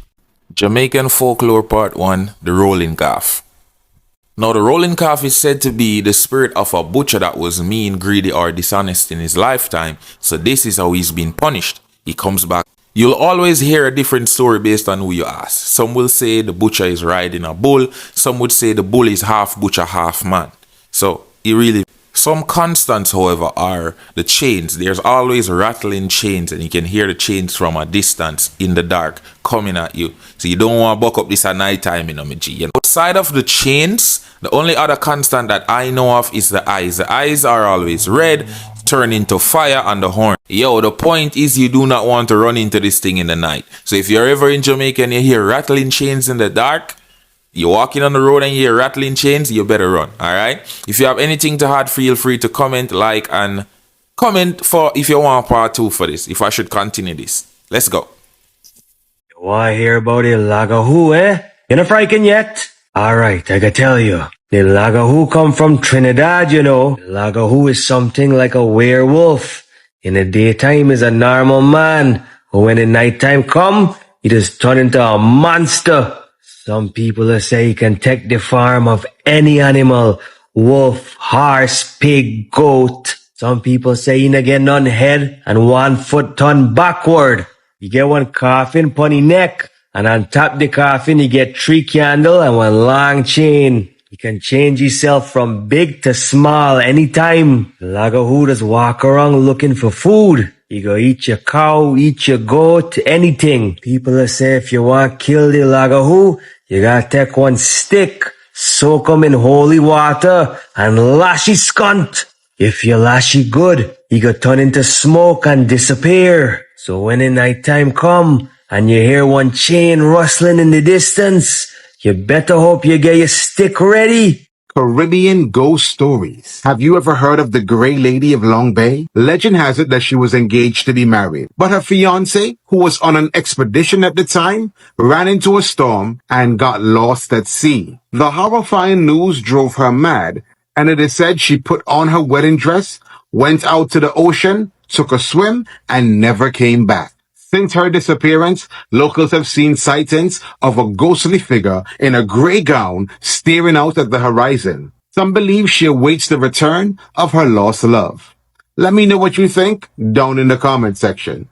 Jamaican Folklore Part 1, The Rolling Calf. Now, the rolling calf is said to be the spirit of a butcher that was mean, greedy, or dishonest in his lifetime. So this is how he's been punished. He comes back. You'll always hear a different story based on who you ask. Some will say the butcher is riding a bull. Some would say the bull is half butcher, half man. So he really... Some constants, however, are the chains. There's always rattling chains and you can hear the chains from a distance in the dark coming at you. So you don't want to buck up this at night time, you know, my G. You know? Outside of the chains, the only other constant that I know of is the eyes. The eyes are always red, turn into fire, and the horn. Yo, the point is you do not want to run into this thing in the night. So if you're ever in Jamaica and you hear rattling chains in the dark, you're walking on the road and you hear rattling chains, you better run, alright? If you have anything to add, feel free to comment, like, and comment for if you want part 2 for this, if I should continue this. Let's go. You want to hear about the Lagahoo, eh? You not frightened yet? Alright, I can tell you. The Lagahoo come from Trinidad, you know. The Lagahoo is something like a werewolf. In the daytime is a normal man, but when the nighttime come, he just turn into a monster. Some people say he can take the form of any animal. Wolf, horse, pig, goat. Some people say he get none head and 1 foot turn backward. He get one coffin pon his neck. And on top the coffin he get 3 candle and 1 long chain. He can change himself from big to small anytime. The Lagahoo just walk around looking for food. You go eat your cow, eat your goat, anything. People say if you want to kill the Lagahoo, you gotta take 1 stick, soak 'em in holy water, and lash his scunt. If you lash it good, he go turn into smoke and disappear. So when the nighttime come, and you hear 1 chain rustling in the distance, you better hope you get your stick ready. Caribbean ghost stories. Have you ever heard of the Grey Lady of Long Bay? Legend has it that she was engaged to be married, but her fiancé, who was on an expedition at the time, ran into a storm and got lost at sea. The horrifying news drove her mad, and it is said she put on her wedding dress, went out to the ocean, took a swim, and never came back. Since her disappearance, locals have seen sightings of a ghostly figure in a gray gown staring out at the horizon. Some believe she awaits the return of her lost love. Let me know what you think down in the comment section.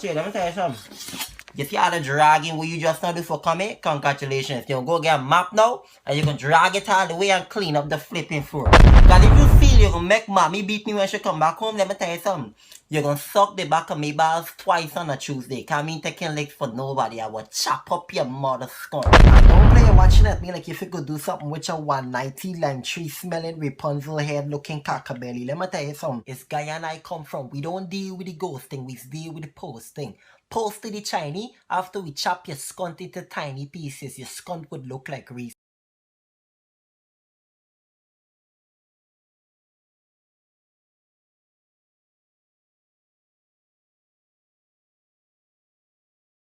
Let me tell you something. You see all the dragging what you just now do for coming? Congratulations. You can go get a map now and you can drag it all the way and clean up the flipping floor. Because if you feel you can make mommy beat me when she come back home, let me tell you something. You're going to suck the back of me balls twice on a Tuesday. Because I mean taking legs for nobody. I will chop up your mother's skull. And don't play watching at me like if you could do something with your 190 lime tree smelling Rapunzel head looking cockabelly. Let me tell you something. It's Guyana I come from. We don't deal with the ghost thing. We deal with the post thing. Post to the Chinese, after we chop your skunt into tiny pieces, your skunt would look like Reese.